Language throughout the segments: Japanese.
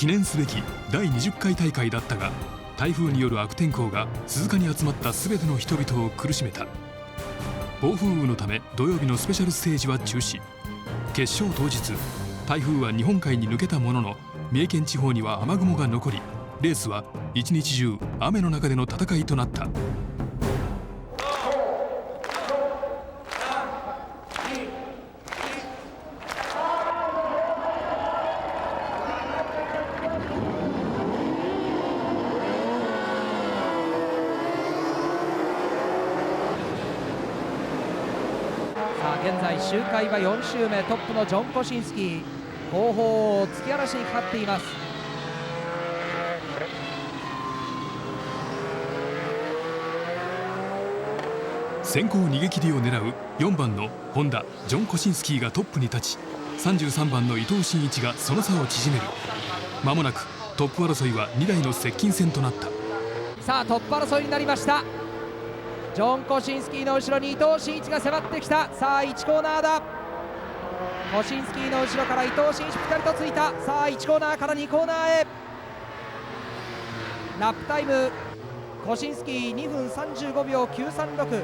記念すべき第20回大会だったが、台風による悪天候が鈴鹿に集まった全ての人々を苦しめた。暴風雨のため土曜日のスペシャルステージは中止。決勝当日、台風は日本海に抜けたものの、三重県地方には雨雲が残り、レースは一日中雨の中での戦いとなった。現在周回は4周目、トップのジョン・コシンスキー、後方を突き放しにかかっています。先行逃げ切りを狙う4番のホンダジョン・コシンスキーがトップに立ち、33番の伊藤真一がその差を縮める。間もなくトップ争いは2台の接近戦となった。さあトップ争いになりました。ジョン・コシンスキーの後ろに伊藤真一が迫ってきた。さあ1コーナーだ。コシンスキーの後ろから伊藤真一ピタリとついた。さあ1コーナーから2コーナーへ。ラップタイムコシンスキー2分35秒936、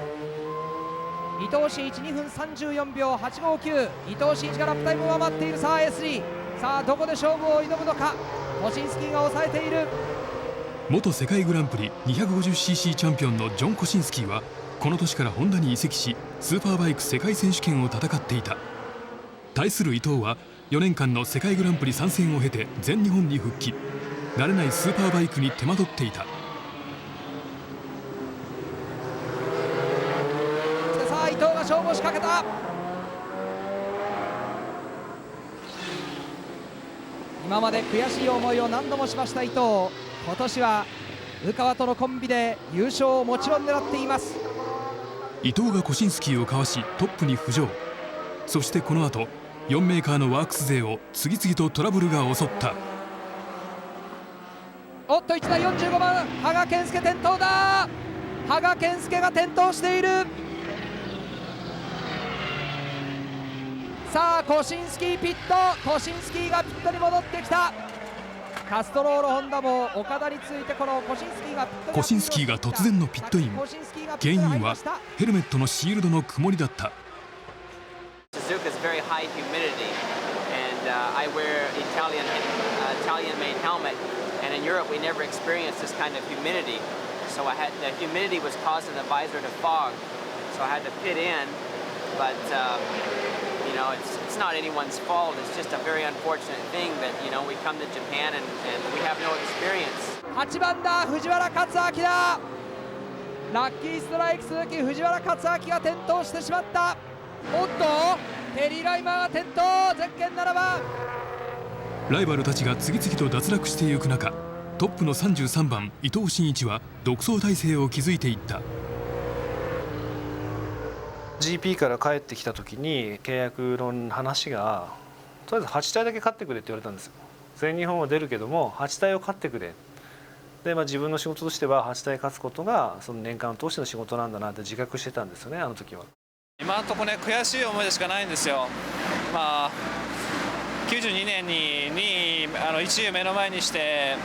伊藤真一2分34秒859。伊藤真一がラップタイムを上回っている。さあ S3、 さあどこで勝負を挑むのか。コシンスキーが抑えている。元世界グランプリ 250cc チャンピオンのジョン・コシンスキーはこの年からホンダに移籍し、スーパーバイク世界選手権を戦っていた。対する伊藤は4年間の世界グランプリ参戦を経て全日本に復帰。慣れないスーパーバイクに手間取っていた。さあ伊藤が勝負を仕掛けた。今まで悔しい思いを何度もしました伊藤。今年は宇川とのコンビで優勝をもちろん狙っています。伊藤がコシンスキーをかわしトップに浮上。そしてこの後4メーカーのワークス勢を次々とトラブルが襲った。おっと1台45番羽賀健介転倒だ。羽賀健介が転倒している。さあコシンスキーピット。コシンスキーがピットに戻ってきた。カストロールホンダも岡田についてこのコシンスキーがピットに。コシンスキーが突然のピットイン。原因はヘルメットのシールドの曇りだった。Suzuka is very high humidity, and I wear Italian-made helmet, and in Europe we never experienced this kind of humidity. So the humidity was causing the visor to fog, so I had to pit in, but you know it's not anyone's fault. It's just a very unfortunate thing that we come to Japan and we have no experience. 8番だ藤原克明だ。ラッキーストライク鈴木藤原克明が転倒してしまった。おっとテリー・ライマーが転倒。ゼッケン7番。ライバルたちが次々と脱落していく中、トップの33番伊藤真一は独走態勢を築いていった。 GP から帰ってきた時に契約の話がとりあえず8体だけ勝ってくれって言われたんですよ。全日本は出るけども8体を勝ってくれで、自分の仕事としては8体勝つことがその年間を通しての仕事なんだなって自覚してたんですよね、あの時は。今のところね悔しい思いでしかないんですよ。92年に1位を目の前にして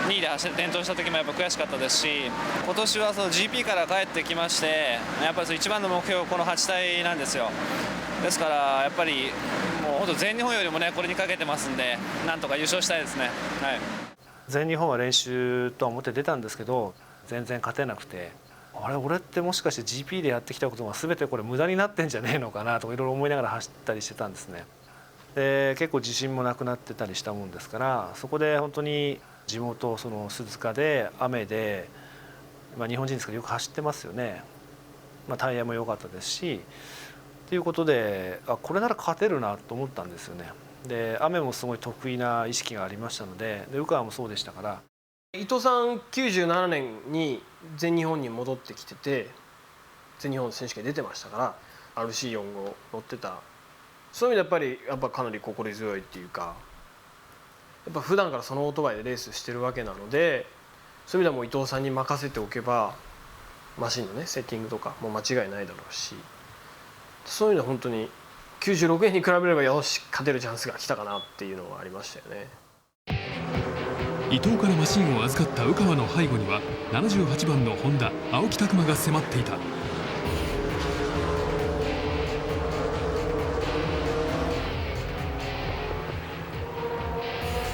2位で転倒した時もやっぱ悔しかったですし、今年はその GP から帰ってきまして、やっぱり一番の目標はこの8体なんですよ。ですからやっぱりもう本当全日本よりもねこれにかけてますんで、なんとか優勝したいですね。はい、全日本は練習とは思って出たんですけど全然勝てなくて、俺ってもしかして GP でやってきたことが全てこれ無駄になってんじゃねえのかなとかいろいろ思いながら走ったりしてたんですね。で結構自信もなくなってたりしたもんですから、そこで本当に地元その鈴鹿で雨で、日本人ですからよく走ってますよね。タイヤも良かったですしということでこれなら勝てるなと思ったんですよね。で雨もすごい得意な意識がありましたので、宇川もそうでしたから。伊藤さん97年に全日本に戻ってきてて全日本選手権出てましたから RC45 乗ってた。そういう意味でやっぱかなり心強いっていうか、やっぱ普段からそのオートバイでレースしてるわけなので、そういう意味ではもう伊藤さんに任せておけばマシンのねセッティングとかもう間違いないだろうし、そういうのは本当に96年に比べればよし勝てるチャンスが来たかなっていうのはありましたよね。伊藤からマシンを預かった鵜川の背後には78番のホンダ青木拓磨が迫っていた。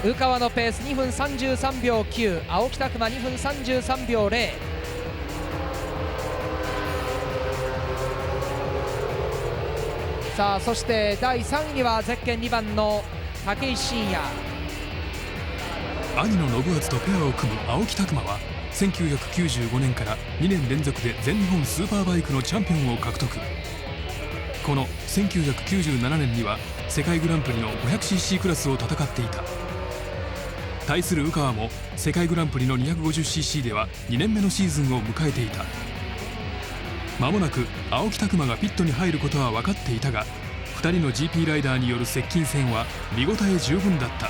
鵜川のペース2分33秒9、青木拓磨2分33秒0。さあそして第3位にはゼッケン2番の武井真也。兄の信篤とペアを組む青木拓磨は1995年から2年連続で全日本スーパーバイクのチャンピオンを獲得。この1997年には世界グランプリの 500cc クラスを戦っていた。対する鵜川も世界グランプリの 250cc では2年目のシーズンを迎えていた。間もなく青木拓磨がピットに入ることは分かっていたが、2人の GP ライダーによる接近戦は見応え十分だった。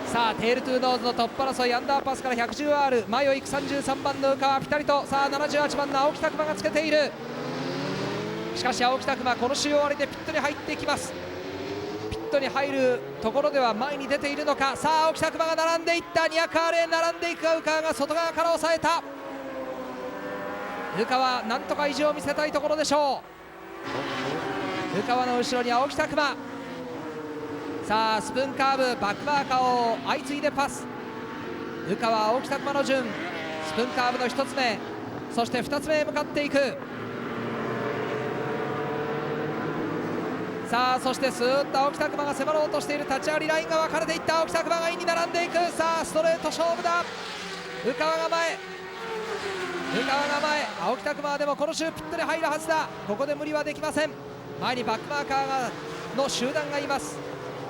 さあテールトゥーノーズのトップ争い、アンダーパスから 110R 前を行く33番の鵜川、ピタリとさあ78番の青木拓磨がつけている。しかし青木拓磨この周終わりでピットに入っていきます。ピットに入るところでは前に出ているのか。さあ青木拓磨が並んでいった。 200R 並んでいくが鵜川が外側から抑えた。鵜川なんとか意地を見せたいところでしょう。鵜川の後ろに青木拓磨。さあスプーンカーブバックマーカーを相次いでパス。鵜川青木拓磨の順、スプーンカーブの1つ目、そして2つ目へ向かっていく。さあそしてスーッと青木拓磨が迫ろうとしている。立ち上がりラインが分かれていった。青木拓磨がインに並んでいく。さあストレート勝負だ。鵜川が前、鵜川が前。青木拓磨はでもこの周ピットに入るはずだ。ここで無理はできません。前にバックマーカーの集団がいます。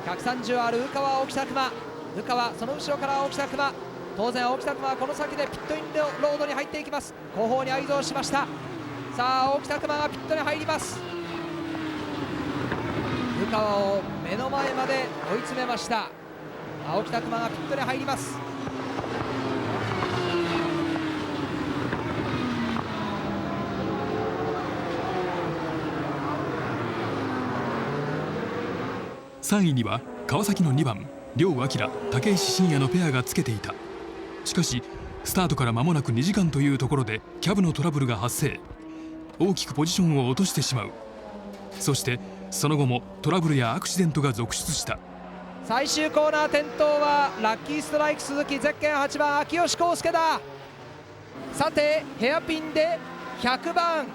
130ある鵜川青木拓磨。鵜川その後ろから青木拓磨。当然青木拓磨はこの先でピットインロードに入っていきます。後方に合図をしました。さあ青木拓磨がピットに入ります。鵜川を目の前まで追い詰めました。青木拓磨がピットに入ります。3位には川崎の2番両明武石真也のペアがつけていた。しかしスタートから間もなく2時間というところでキャブのトラブルが発生。大きくポジションを落としてしまう。そしてその後もトラブルやアクシデントが続出した。最終コーナー転倒はラッキーストライク鈴木ゼッケン8番秋吉康介だ。さてヘアピンで100番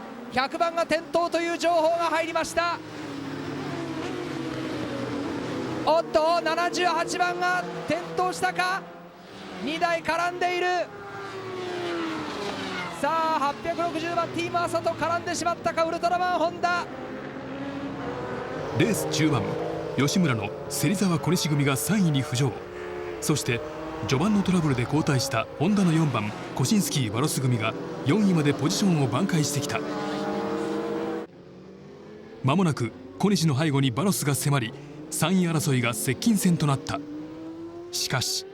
が転倒という情報が入りました。おっと78番が転倒したか。2台絡んでいる。さあ860番ティーマーサと絡んでしまったか。ウルトラマンホンダ。レース中盤吉村の芹沢小西組が3位に浮上。そして序盤のトラブルで交代したホンダの4番コシンスキー・ワロス組が4位までポジションを挽回してきた。間もなく小西の背後にバロスが迫り3位争いが接近戦となった。しかし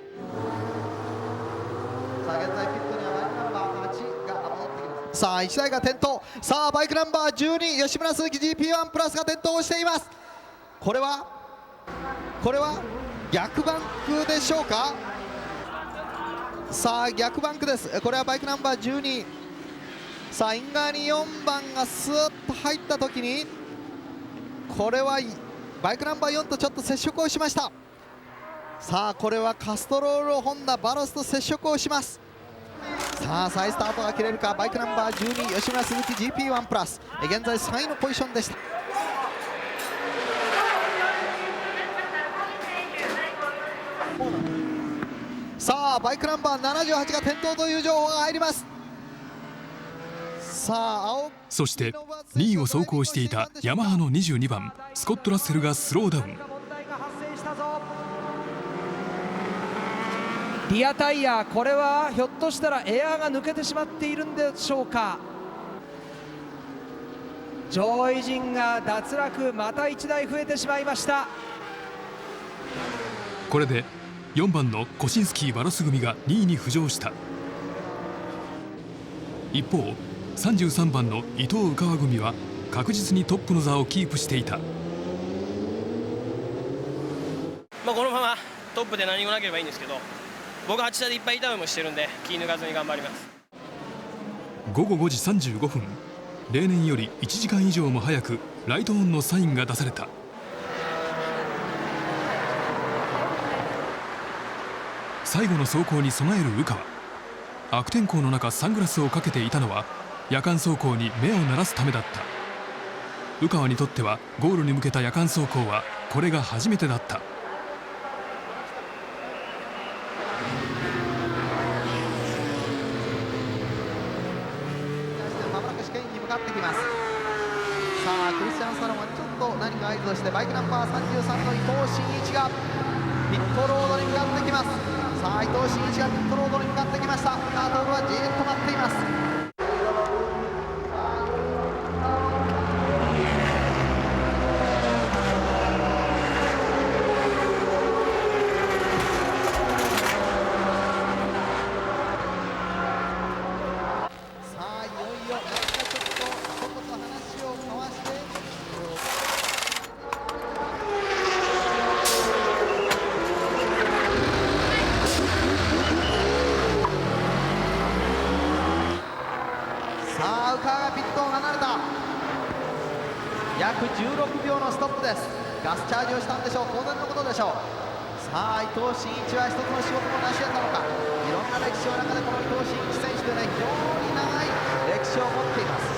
さあ1台が転倒。さあバイクナンバー12吉村鈴木 GP1 プラスが転倒をしています。これは逆バンクでしょうか。さあ逆バンクです。これはバイクナンバー12。さあイン側に4番がスーッと入った時にこれはバイクナンバー4とちょっと接触をしました。さあこれはカストロールホンダバロスと接触をします。さあ再スタートが切れるか。バイクナンバー12吉村鈴木 GP1 プラス現在3位のポジションでした。さあバイクナンバー78が転倒という情報が入ります。さあそして2位を走行していたヤマハの22番スコット・ラッセルがスローダウン。リアタイヤ、これはひょっとしたらエアーが抜けてしまっているんでしょうか。上位陣が脱落、また1台増えてしまいました。これで4番のコシンスキー・バロス組が2位に浮上した。一方33番の伊藤鵜川組は確実にトップの座をキープしていた。トップで何もなければいいんですけど、僕8台でいっぱい痛みもしてるんで気抜かずに頑張ります。午後5時35分、例年より1時間以上も早くライトオンのサインが出された。最後の走行に備える鵜飼。悪天候の中サングラスをかけていたのは夜間走行に目を慣らすためだった。鵜飼にとってはゴールに向けた夜間走行はこれが初めてだった。まもなく試験に向かってきます。さあクリスチャン・サロンはちょっと何か合図をして、バイクナンバー33の伊藤真一がピットロードに向かってきます。さあ伊藤真一がピットロードに向かってきました。カートールはじーっと待っています。さあいよいよなんかちょっと一言話を交わして、さあ鵜飼がピットを離れた。約16秒のストップです。ガスチャージをしたんでしょう。当然のことでしょう。さあ伊藤真一は一つの仕事も成し得たのか。いろんな歴史の中でこの伊藤真一選手というのは非常に長い歴史を持っています。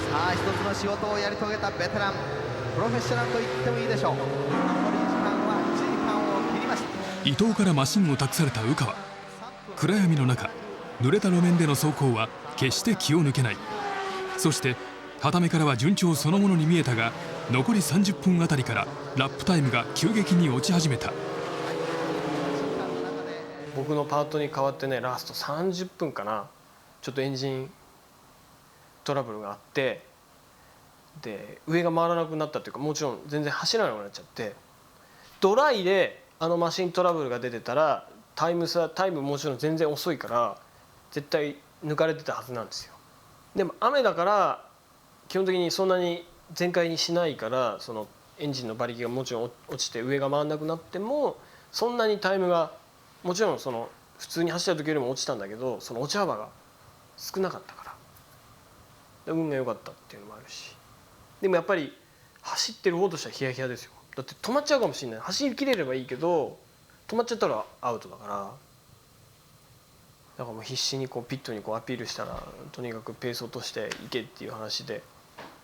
さあ一つの仕事をやり遂げたベテラン、プロフェッショナルと言ってもいいでしょう。残り時間は1時間を切りました。伊藤からマシンを託された鵜飼。暗闇の中濡れた路面での走行は決して気を抜けない。そして傍目からは順調そのものに見えたが、残り30分あたりからラップタイムが急激に落ち始めた。僕のパートに変わってね、ラスト30分かな、ちょっとエンジントラブルがあって、で上が回らなくなったというか、もちろん全然走らなくなっちゃって、ドライであのマシントラブルが出てたらタイムもちろん全然遅いから絶対抜かれてたはずなんですよ。でも雨だから基本的にそんなに全開にしないから、そのエンジンの馬力がもちろん落ちて上が回らなくなってもそんなにタイムが、もちろんその普通に走った時よりも落ちたんだけど、その落ち幅が少なかったから、運が良かったっていうのもあるし、でもやっぱり走ってる方としてはヒヤヒヤですよ。だって止まっちゃうかもしれない。走りきれればいいけど止まっちゃったらアウトだから、だからもう必死にこうピットにこうアピールしたら、とにかくペース落としていけっていう話で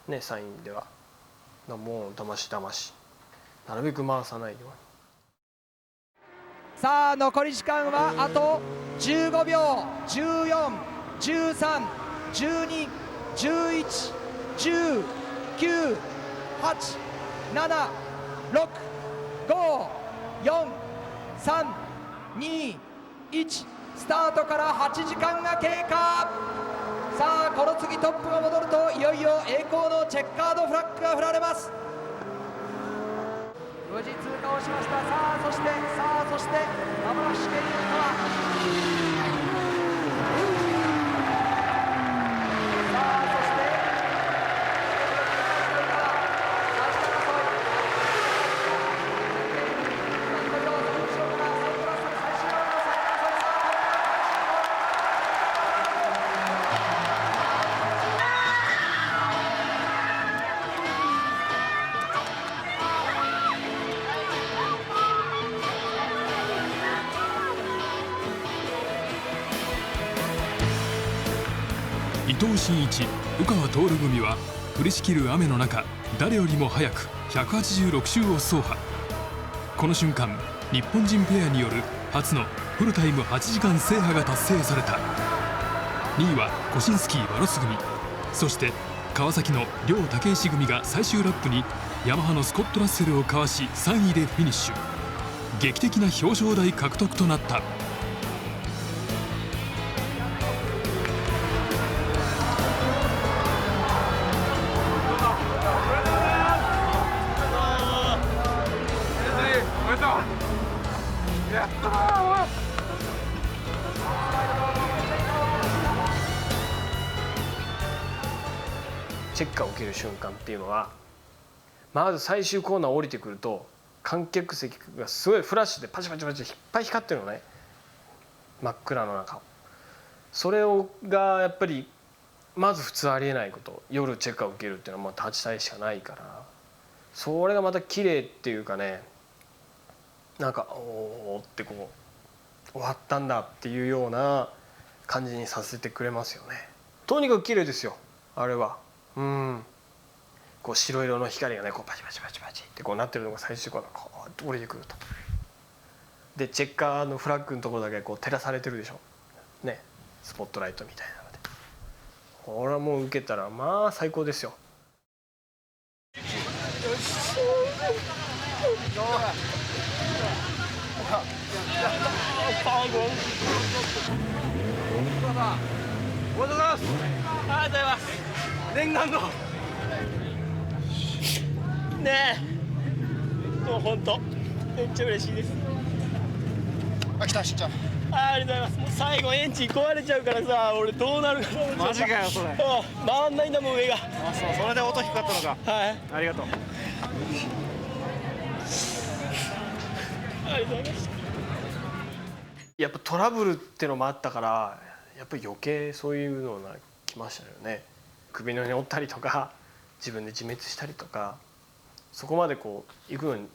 ね、サインではもうだましなるべく回さないように。さあ残り時間はあと15秒。14、13、12、11、10、9、8、7、6、5、4、3、2、1、スタートから8時間が経過。さあこの次トップが戻ると、いよいよ栄光のチェッカードフラッグが振られます。無事通過をしました。さあそしてまもなく試験結果は伊藤真一、鵜飼徹組は降りしきる雨の中誰よりも早く186周を走破。この瞬間日本人ペアによる初のフルタイム8時間制覇が達成された。2位はコシンスキー・ワロス組、そして川崎の両武石組が最終ラップにヤマハのスコット・ラッセルをかわし3位でフィニッシュ。劇的な表彰台獲得となった。チェッカーを受ける瞬間っていうのは、まず最終コーナー降りてくると観客席がすごいフラッシュでパチパチパチいっぱい光ってるのね、真っ暗の中を。それがやっぱりまず普通ありえないこと、夜チェックを受けるっていうのはまあ立ちたいしかないから、それがまた綺麗っていうかね、なんかおーってこう終わったんだっていうような感じにさせてくれますよね。とにかく綺麗ですよあれは。こう白色の光がねこうパチパチパチパチってこうなってるのが最終コーナーこうやって降りてくると。でチェッカーのフラッグのところだけこう照らされてるでしょね、スポットライトみたいなので。これはもう受けたらまあ最高ですよ。おめでとうございます。ありがとうございます。念願のねえ、もう本当めっちゃ嬉しいです。来たしんちゃん。ありがとうございます。もう最後エンジン壊れちゃうからさ、俺どうなるかと思っちゃった。マジかよそれ。回んないんだもん上が。あ、そう、それで音低かったのか。はい。ありがとう。ありがとうございます。やっぱトラブルってのもあったから、やっぱり余計そういうのが来ましたよね。首の上に折ったりとか自分で自滅したりとか、そこまでこう行くのに、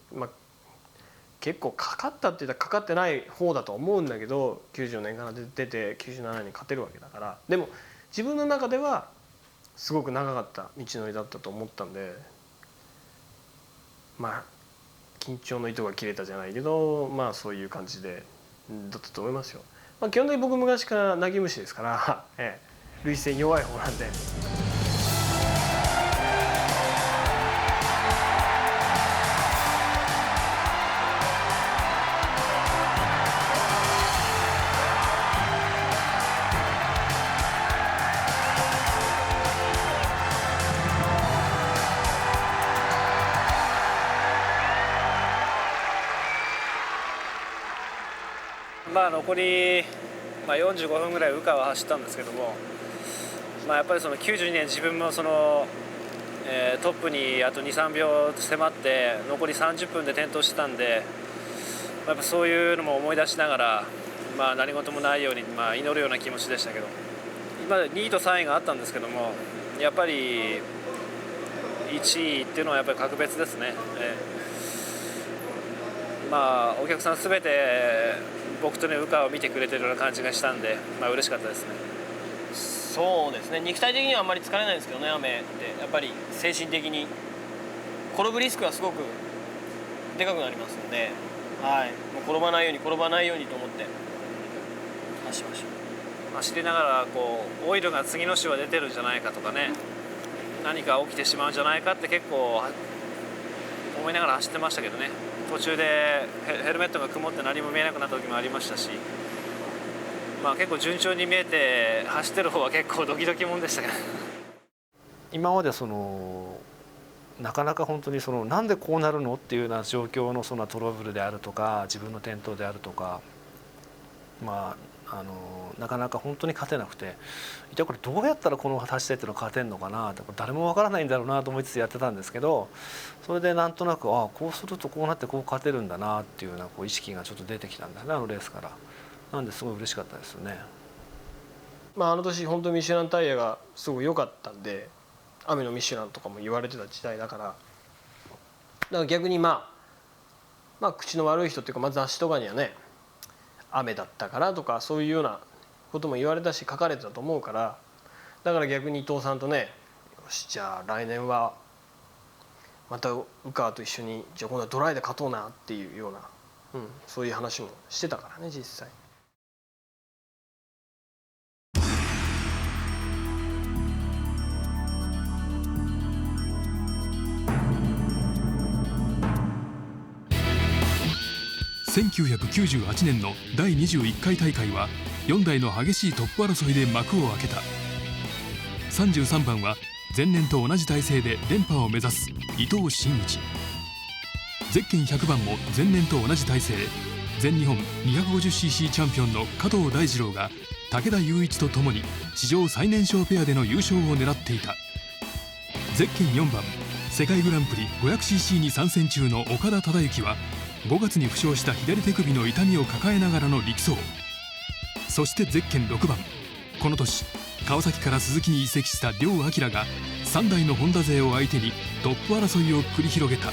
結構かかったって言ったらかかってない方だと思うんだけど、94年から出て97年に勝てるわけだから。でも自分の中ではすごく長かった道のりだったと思ったんで、緊張の糸が切れたじゃないけど、そういう感じでだったと思いますよ。基本的に僕昔から泣き虫ですから涙腺弱い方なんで。残り、45分ぐらい羽化は走ったんですけども、やっぱりその92年自分もその、トップにあと 2,3 秒迫って残り30分で転倒してたんで、やっぱそういうのも思い出しながら、何事もないように、祈るような気持ちでしたけど、今2位と3位があったんですけども、やっぱり1位っていうのはやっぱり格別ですね。お客さんすべて僕とね羽化を見てくれてるような感じがしたんで、嬉しかったですね。そうですね、肉体的にはあんまり疲れないんですけどね、雨ってやっぱり精神的に転ぶリスクはすごくでかくなりますので、もう転ばないようにと思って走りました。走りながらこうオイルが次の週は出てるんじゃないかとかね、何か起きてしまうんじゃないかって結構思いながら走ってましたけどね。途中でヘルメットが曇って何も見えなくなった時もありましたし、結構順調に見えて走ってる方は結構ドキドキもんでしたけど今までなかなか本当になんでこうなるのっていうような状況のトラブルであるとか自分の転倒であるとか、なかなか本当に勝てなくて、じゃあこれどうやったらこの走ってっていうの勝てんのかなって誰もわからないんだろうなと思いつつやってたんですけど、それでなんとなくこうするとこうなってこう勝てるんだなっていうような意識がちょっと出てきたんですね、あのレースから。なんですごい嬉しかったですよね。あの年本当にミシュランタイヤがすごい良かったんで、雨のミシュランとかも言われてた時代だから、だから逆に口の悪い人っていうか、雑誌とかにはね雨だったからとかそういうようなことも言われたし書かれてたと思うから、だから逆に伊藤さんとね、よしじゃあ来年はまた羽化と一緒にじゃあ今度はドライで勝とうなっていうような、そういう話もしてたからね実際。1998年の第21回大会は4台の激しいトップ争いで幕を開けた。33番は前年と同じ体勢で連覇を目指す伊藤真一。ゼッケン100番も前年と同じ体勢、全日本 250cc チャンピオンの加藤大二郎が武田雄一とともに史上最年少ペアでの優勝を狙っていた。ゼッケン4番世界グランプリ 500cc に参戦中の岡田忠幸は5月に負傷した左手首の痛みを抱えながらの力走。そしてゼッケン6番、この年川崎から鈴木に移籍した両明が3台のホンダ勢を相手にトップ争いを繰り広げた。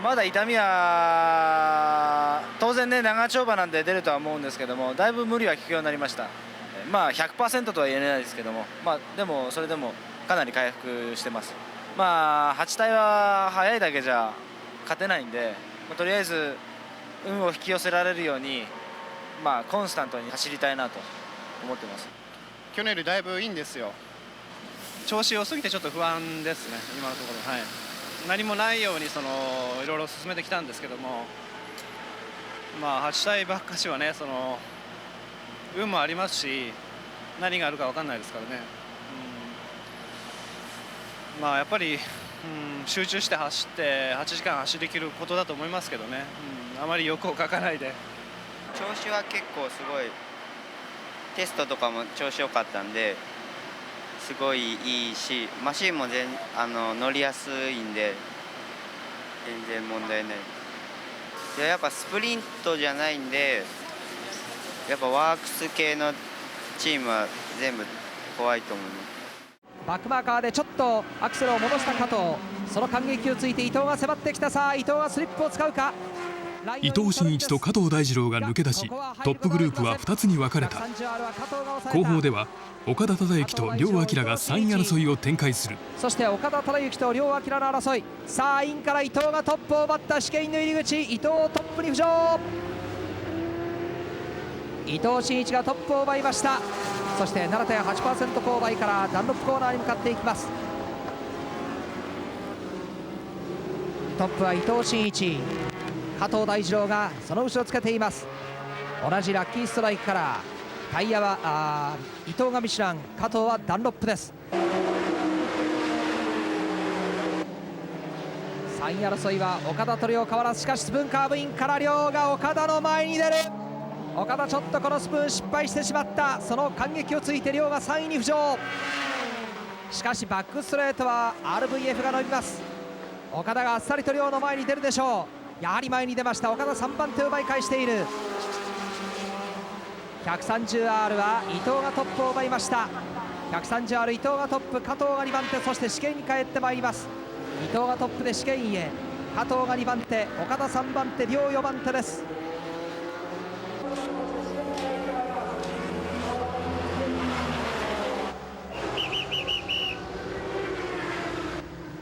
まだ痛みは当然ね、長丁場なんで出るとは思うんですけども、だいぶ無理は効くようになりました。100% とは言えないですけども、でもそれでもかなり回復してます。8体は速いだけじゃ勝てないんで、とりあえず運を引き寄せられるように、コンスタントに走りたいなと思ってます。去年よりだいぶいいんですよ。調子良すぎてちょっと不安ですね、今のところ。はい、何もないようにいろいろ進めてきたんですけども、8体ばっかしはね、運もありますし、何があるか分かんないですからね。やっぱり、集中して走って8時間走りきることだと思いますけどね。あまり欲をかかないで。調子は結構すごい、テストとかも調子良かったんで、すごいいいし、マシンも乗りやすいんで全然問題ない。やっぱスプリントじゃないんで、やっぱワークス系のチームは全部怖いと思います。バックマーカーでちょっとアクセルを戻した加藤、その感激をついて伊藤が迫ってきた。さあ伊藤がスリップを使うか。伊藤真一と加藤大二郎が抜け出し、トップグループは2つに分かれた。後方では岡田忠幸と両明が3位争いを展開する。そして岡田忠幸と両明の争い。さあインから伊藤がトップを奪った。試験の入り口、伊藤トップに浮上。伊藤真一がトップを奪いました。そして 7.8% 勾配からダンロップコーナーに向かっていきます。トップは伊藤真一、加藤大二郎がその後ろつけています。同じラッキーストライクから、タイヤは伊藤がミシュラン、加藤はダンロップです。3位争いは岡田と両変わらず、しかしスプーンカーブインから両が岡田の前に出る。岡田ちょっとこのスプーン失敗してしまった。その感激をついて両が3位に浮上。しかしバックストレートは RVF が伸びます。岡田があっさりと両の前に出るでしょう。やはり前に出ました。岡田3番手を奪い返している。 130R は伊藤がトップを奪いました。 130R 伊藤がトップ、加藤が2番手、そして試験に帰ってまいります。伊藤がトップで試験へ、加藤が2番手、岡田3番手、両4番手です。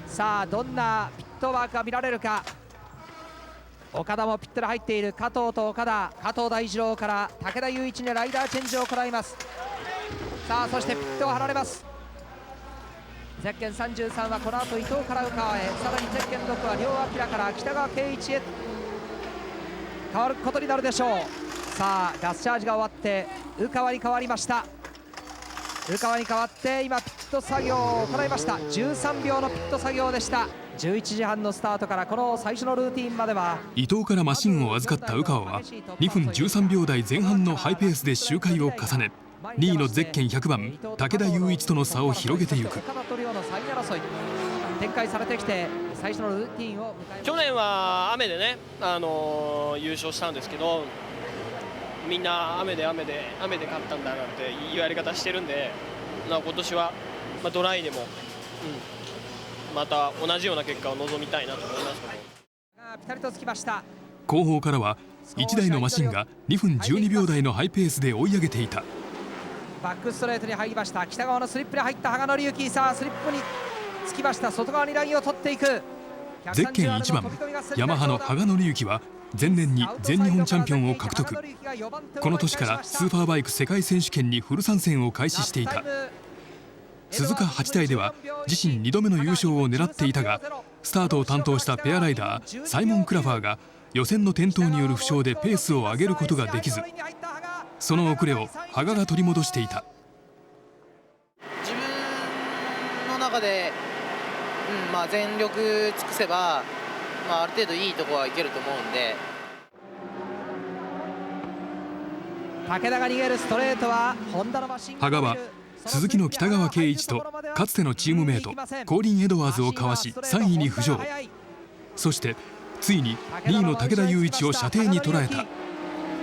さあどんなピットワークが見られるか。岡田もピットで入っている。加藤と岡田、加藤大二郎から武田雄一にライダーチェンジを行います。さあそしてピットを張られます。ゼッケン33はこの後伊藤から宇川へ、さらにゼッケン6は両明から北川圭一へ変わることになるでしょう。さあガスチャージが終わって宇川に変わりました。宇川に代わって今ピット作業を行いました。13秒のピット作業でした。11時半のスタートからこの最初のルーティンまでは、伊藤からマシンを預かった宇川は2分13秒台前半のハイペースで周回を重ね、2位のゼッケン100番武田雄一との差を広げていく。展開されてきて最初のルーティンを去年は雨でね、優勝したんですけど、みんな雨で勝ったんだなんて言われ方してるんで、今年は、ドライでも、また同じような結果を望みたいなと思いますけど。ピタリとつきました。後方からは1台のマシンが2分12秒台のハイペースで追い上げていた。バックストレートに入りました。北側のスリップに入った羽賀紀之。さあスリップにつきました。外側にラインを取っていく。ゼッケン1番ヤマハの羽賀紀之は前年に全日本チャンピオンを獲得。この年からスーパーバイク世界選手権にフル参戦を開始していた。鈴鹿8体では自身2度目の優勝を狙っていたが、スタートを担当したペアライダーサイモン・クラファーが予選の転倒による負傷でペースを上げることができず、その遅れを羽賀が取り戻していた。自分の中で、全力尽くせば、ある程度いいところはいけると思うんで。武田が逃げるストレートはホンダのマシン。羽賀は鈴木の北川圭一とかつてのチームメイトコーリン・エドワーズをかわし3位に浮上。そしてついに2位の武田雄一を射程に捉えた。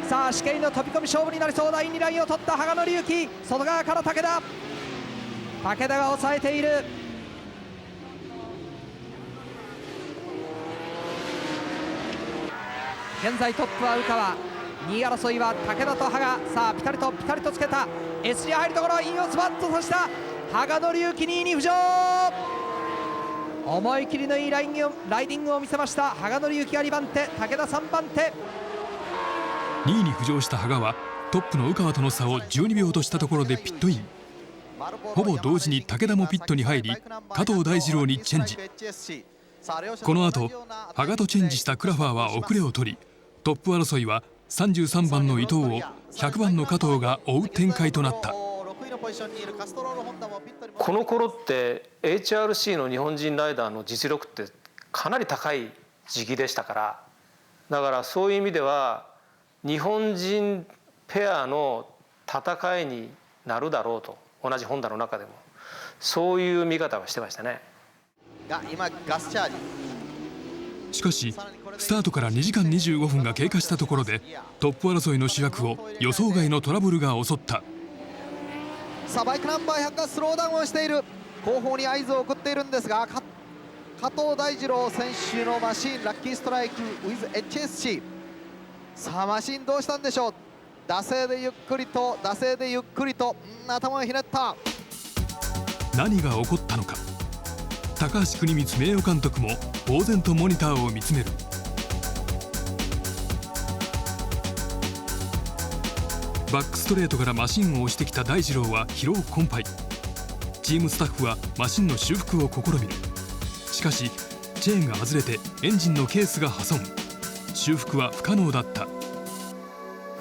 さあ試験の飛び込み勝負になりそうだ。インラインを取った羽賀紀之、外側から武田が抑えている。現在トップは宇川、2位争いは武田と羽賀。さあピタリとつけた S に入るところ、インをスパッとさした羽賀紀之、2位に浮上。思い切りのいいライディングを見せました羽賀紀之が2番手、武田3番手。2位に浮上した羽賀はトップの宇川との差を12秒としたところでピットイン。ほぼ同時に武田もピットに入り加藤大二郎にチェンジ。この後羽賀とチェンジしたクラファーは遅れを取り、トップ争いは33番の伊藤を100番の加藤が追う展開となった。この頃って HRC の日本人ライダーの実力ってかなり高い時期でしたから、だからそういう意味では日本人ペアの戦いになるだろうと、同じホンダの中でもそういう見方はしてましたね。が今ガスチャージ。しかしスタートから2時間25分が経過したところでトップ争いの主役を予想外のトラブルが襲った。さあバイクナンバー100がスローダウンをしている。後方に合図を送っているんですが、加藤大二郎選手のマシンラッキーストライク with HSC。 さあマシンどうしたんでしょう。惰性でゆっくりと頭をひねった。何が起こったのか。高橋国光名誉監督も呆然とモニターを見つめる。バックストレートからマシンを押してきた大二郎は疲労困憊。チームスタッフはマシンの修復を試みる。しかしチェーンが外れてエンジンのケースが破損。修復は不可能だった。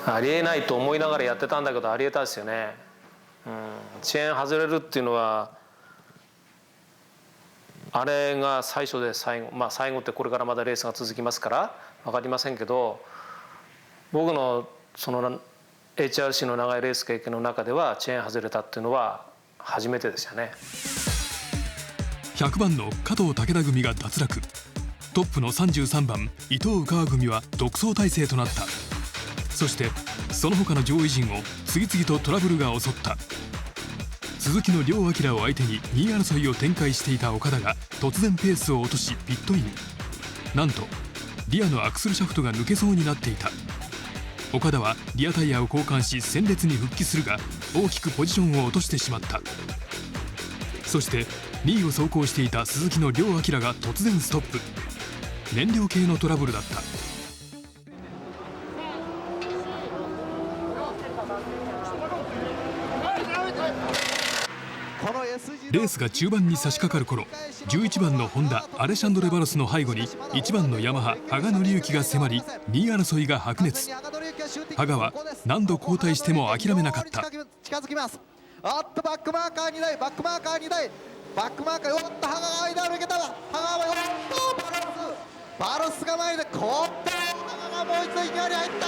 ありえないと思いながらやってたんだけどありえたですよね。チェーン外れるっていうのはあれが最初で最後、最後ってこれからまだレースが続きますから分かりませんけど、僕のその HRC の長いレース経験の中ではチェーン外れたっていうのは初めてでしたね。100番の加藤武田組が脱落。トップの33番伊藤宇川組は独走態勢となった。そしてその他の上位陣を次々とトラブルが襲った。鈴木の両明を相手に2位争いを展開していた岡田が突然ペースを落としピットイン。なんとリアのアクスルシャフトが抜けそうになっていた。岡田はリアタイヤを交換し戦列に復帰するが大きくポジションを落としてしまった。そして2位を走行していた鈴木の両明が突然ストップ。燃料系のトラブルだった。レースが中盤に差し掛かる頃、11番のホンダアレシャンドレ・バロスの背後に1番のヤマハ羽賀紀之が迫り2位争いが白熱。羽賀は何度交代しても諦めなかった。近づきます。バックマーカー2台バックマーカーよっと羽賀が間を抜けた。羽賀はよっとバロスが前で羽賀がもう一度いきなり入った。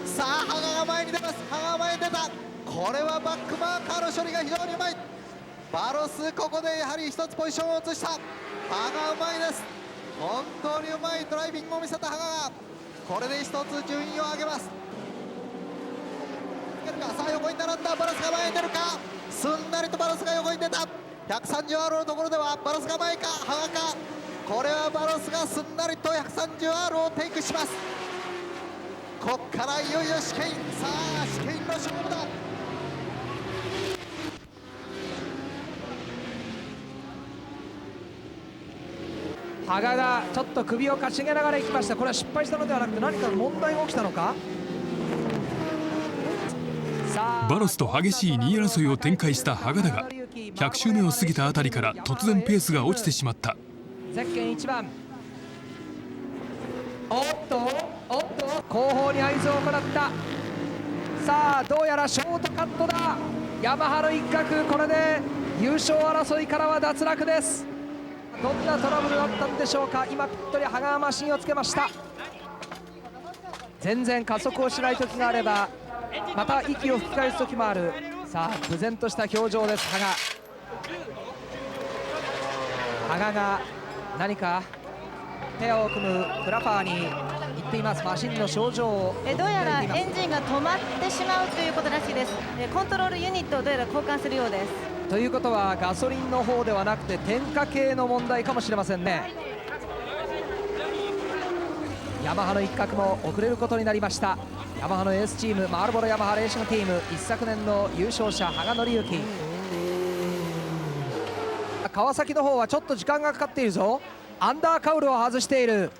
さあ羽賀が前に出ます。羽賀が前に出た。これはバックマーカーの処理が非常にうまい。バロスここでやはり一つポジションを移した。羽賀うまいです。本当にうまいドライビングを見せた羽賀がこれで一つ順位を上げます。さあ横に並んだバロスが前に出るか。すんなりとバロスが横に出た。130R のところではバロスが前か羽賀か。これはバロスがすんなりと 130R をテイクします。こっからいよいよ試験。さあ試験の勝負だ。羽賀がちょっと首をかしげながら行きました。これは失敗したのではなくて何か問題が起きたのか。バロスと激しい2位争いを展開した羽賀だが100周目を過ぎたあたりから突然ペースが落ちてしまった。ゼッケン1番おっと後方に合図を行った。さあどうやらショートカットだ。ヤマハの一角、これで優勝争いからは脱落です。どんなトラブルだったんでしょうか。今ピットに羽賀がマシンをつけました。全然加速をしない時があればまた息を吹き返す時もある。さあ無然とした表情です。羽賀が何かペアを組むクラファーに言っています。マシンの症状をどうやらエンジンが止まってしまうということらしいです。コントロールユニットをどうやら交換するようです。ということはガソリンの方ではなくて点火系の問題かもしれませんね。ヤマハの一角も遅れることになりました。ヤマハのエースチームマールボロヤマハレーシングチーム、一昨年の優勝者羽賀紀之。川崎の方はちょっと時間がかかっているぞ。アンダーカウルを外している。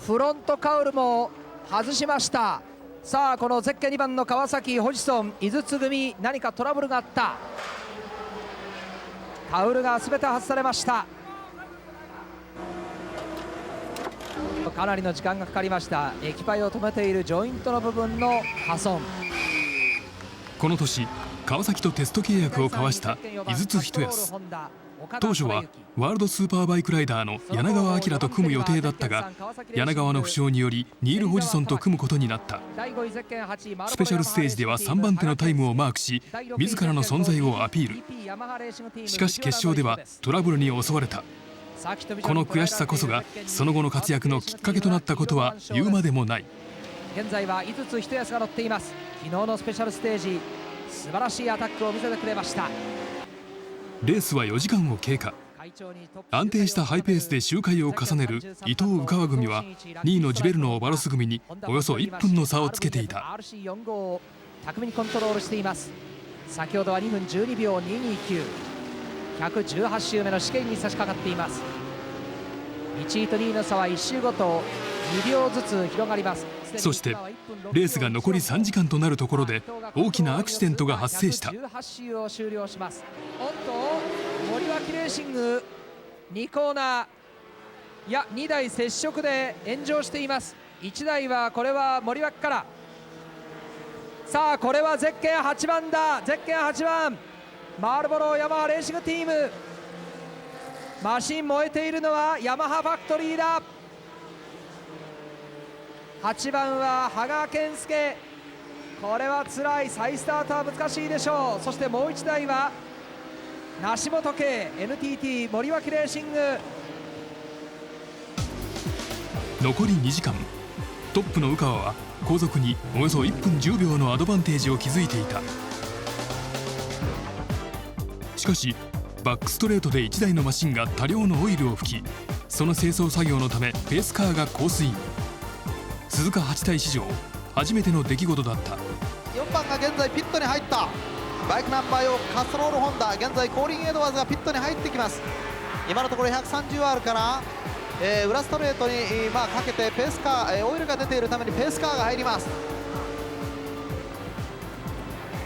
フロントカウルも外しました。さあこのゼッケン2番の川崎、ホジソン、井筒組、何かトラブルがあった。カウルが全て外されました。かなりの時間がかかりました。液パイを止めているジョイントの部分の破損。この年川崎とテスト契約を交わした井筒一康。当初はワールドスーパーバイクライダーの柳川明と組む予定だったが、柳川の負傷によりニール・ホジソンと組むことになった。スペシャルステージでは3番手のタイムをマークし、自らの存在をアピール。しかし決勝ではトラブルに襲われた。この悔しさこそがその後の活躍のきっかけとなったことは言うまでもない。現在は井筒一康が乗っています。昨日のスペシャルステージ素晴らしいアタックを見せてくれました。レースは4時間を経過。安定したハイペースで周回を重ねる伊藤宇川組は2位のジュベルノーバロス組におよそ1分の差をつけていた。 RC45 を巧みにコントロールしています。先ほどは2分12秒229、118周目の試験に差し掛かっています。1位と2位の差は1周ごと2秒ずつ広がります。そしてレースが残り3時間となるところで大きなアクシデントが発生した。18周を終了します。おっと森脇レーシング2コーナー、いや2台接触で炎上しています。1台はこれは森脇から、さあこれはゼッケン8番だ。ゼッケン8番マールボロヤマハレーシングチーム、マシン燃えているのはヤマハファクトリーだ。8番は羽賀健介、これはつらい。再スタートは難しいでしょう。そしてもう1台は梨本圭 NTT 森脇レーシング。残り2時間、トップの宇川は後続におよそ1分10秒のアドバンテージを築いていた。しかしバックストレートで1台のマシンが多量のオイルを吹き、その清掃作業のためペースカーがコースイン。鈴鹿8体史上初めての出来事だった。4番が現在ピットに入った。バイクナンバー4カストロールホンダ、現在コーリン・エドワーズがピットに入ってきます。今のところ 130R から、裏ストレートに、かけてペースカー、オイルが出ているためにペースカーが入ります。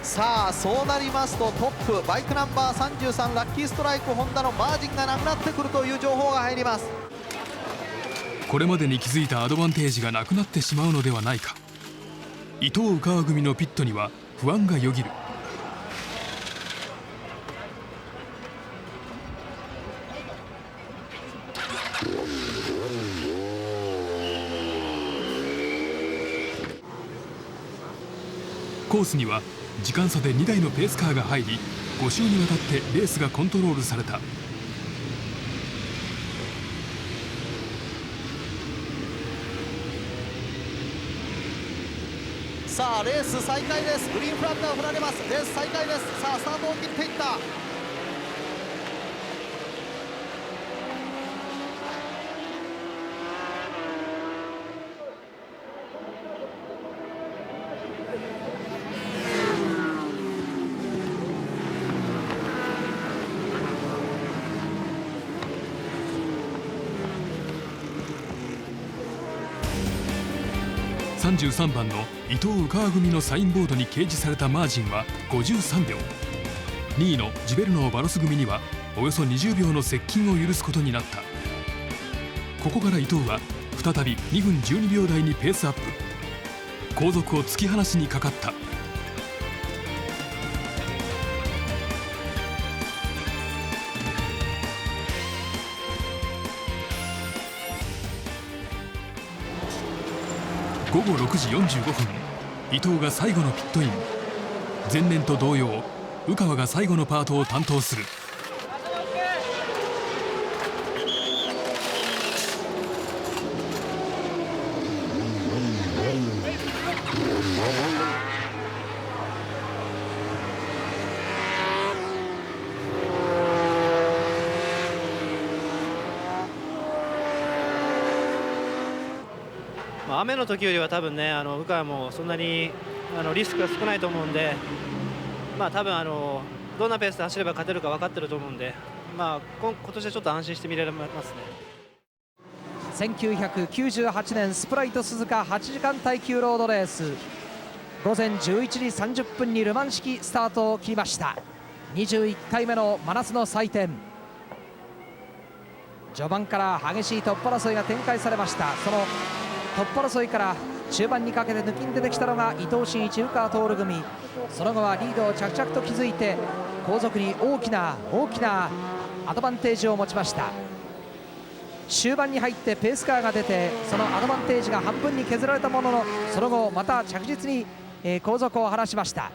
さあそうなりますとトップバイクナンバー33ラッキーストライクホンダのマージンがなくなってくるという情報が入ります。これまでに築いたアドバンテージがなくなってしまうのではないか。伊藤宇川組のピットには不安がよぎる。コースには時間差で2台のペースカーが入り、5周にわたってレースがコントロールされた。さあレース再開です。グリーンフラッグが振られます。レース再開です。さあスタートを切っていった。33番の伊藤宇川組のサインボードに掲示されたマージンは53秒。2位のジベルノーバロス組にはおよそ20秒の接近を許すことになった。ここから伊藤は再び2分12秒台にペースアップ。後続を突き放しにかかった。午後6時45分、伊藤が最後のピットイン。前年と同様、宇川が最後のパートを担当する。雨の時よりは多分ね、宇川もそんなにリスクが少ないと思うんで、多分どんなペースで走れば勝てるか分かってると思うんで、今年はちょっと安心して見られますね。1998年スプライト鈴鹿8時間耐久ロードレース、午前11時30分にルマン式スタートを切りました。21回目の真夏の祭典、序盤から激しいトップ争いが展開されました。そのトップ争いから中盤にかけて抜きに出てきたのが伊藤慎一、宇川徹組。その後はリードを着々と築いて後続に大きなアドバンテージを持ちました。終盤に入ってペースカーが出て、そのアドバンテージが半分に削られたものの、その後また着実に後続を離しました。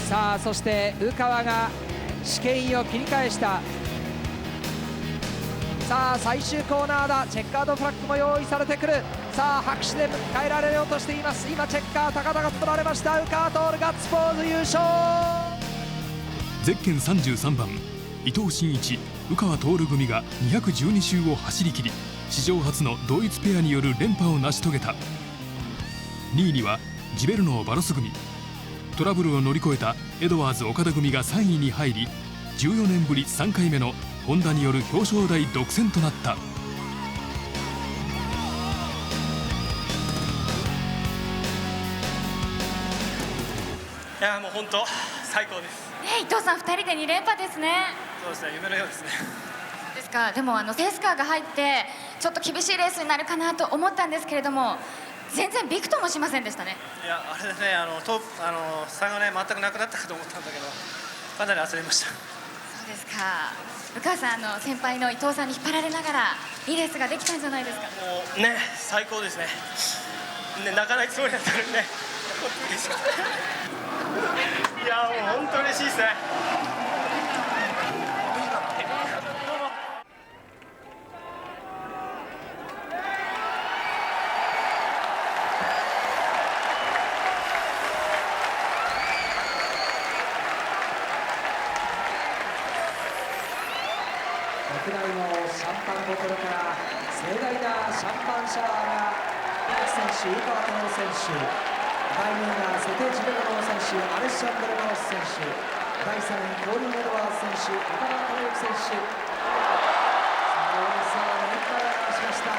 さあ、そして宇川が試験員を切り返した。さあ、最終コーナーだ。チェッカードフラッグも用意されてくる。さあ、拍手で迎えられようとしています。今チェッカー高々と取られました。宇川徹ガッツポーズ優勝。ゼッケン33番伊藤慎一、宇川徹組が212周を走り切り、史上初の同一ペアによる連覇を成し遂げた。2位にはジベルノー・バロス組、トラブルを乗り越えたエドワーズ・岡田組が3位に入り、14年ぶり3回目のホンダによる表彰台独占となった。いや、もう本当最高です。伊藤さん、2人で2連覇ですね。そうですね、夢のようですね。ですか。でもペースカーが入ってちょっと厳しいレースになるかなと思ったんですけれども、全然びくともしませんでしたね。いや、あれですね、差がね全くなくなったかと思ったんだけど、かなり焦りました。そうですか。宇川さん、先輩の伊藤さんに引っ張られながらいいレースができたんじゃないですか。もうね、最高ですね。泣かないつもりだったのにね、本当に嬉しかった。いや、もう本当嬉しいですね。国内のシャンパンボトルから盛大なシャンパンシャワーが選手、宇川徹選手、第2位がセテ・ジベルノ選手、アレッシャンドロ・マウス選手、第3位コーリン・エドワーズ選手、岡田智之選手。さあ、レースは連覇をしました。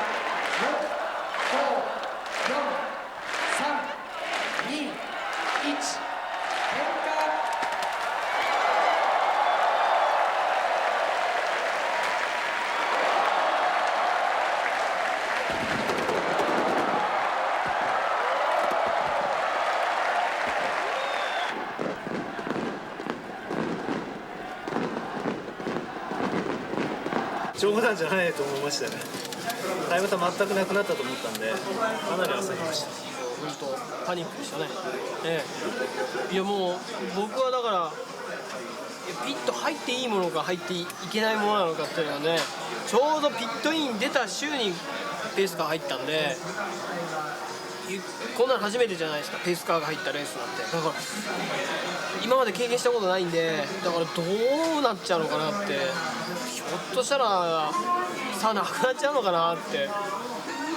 4、5、4、3、2、1、結果。冗談じゃないと思いましたよね。タイム差全くなくなったと思ったんで、かなり焦りました。本当パニックでしたね。いや、もう僕はだからピット入っていいものか入っていけないものなのかっていうのはね、ちょうどピットイン出た週にペースカー入ったんで、こんなの初めてじゃないですか、ペースカーが入ったレースなんて。だから今まで経験したことないんで、だからどうなっちゃうのかなって、ひょっとしたら差なくなっちゃうのかなって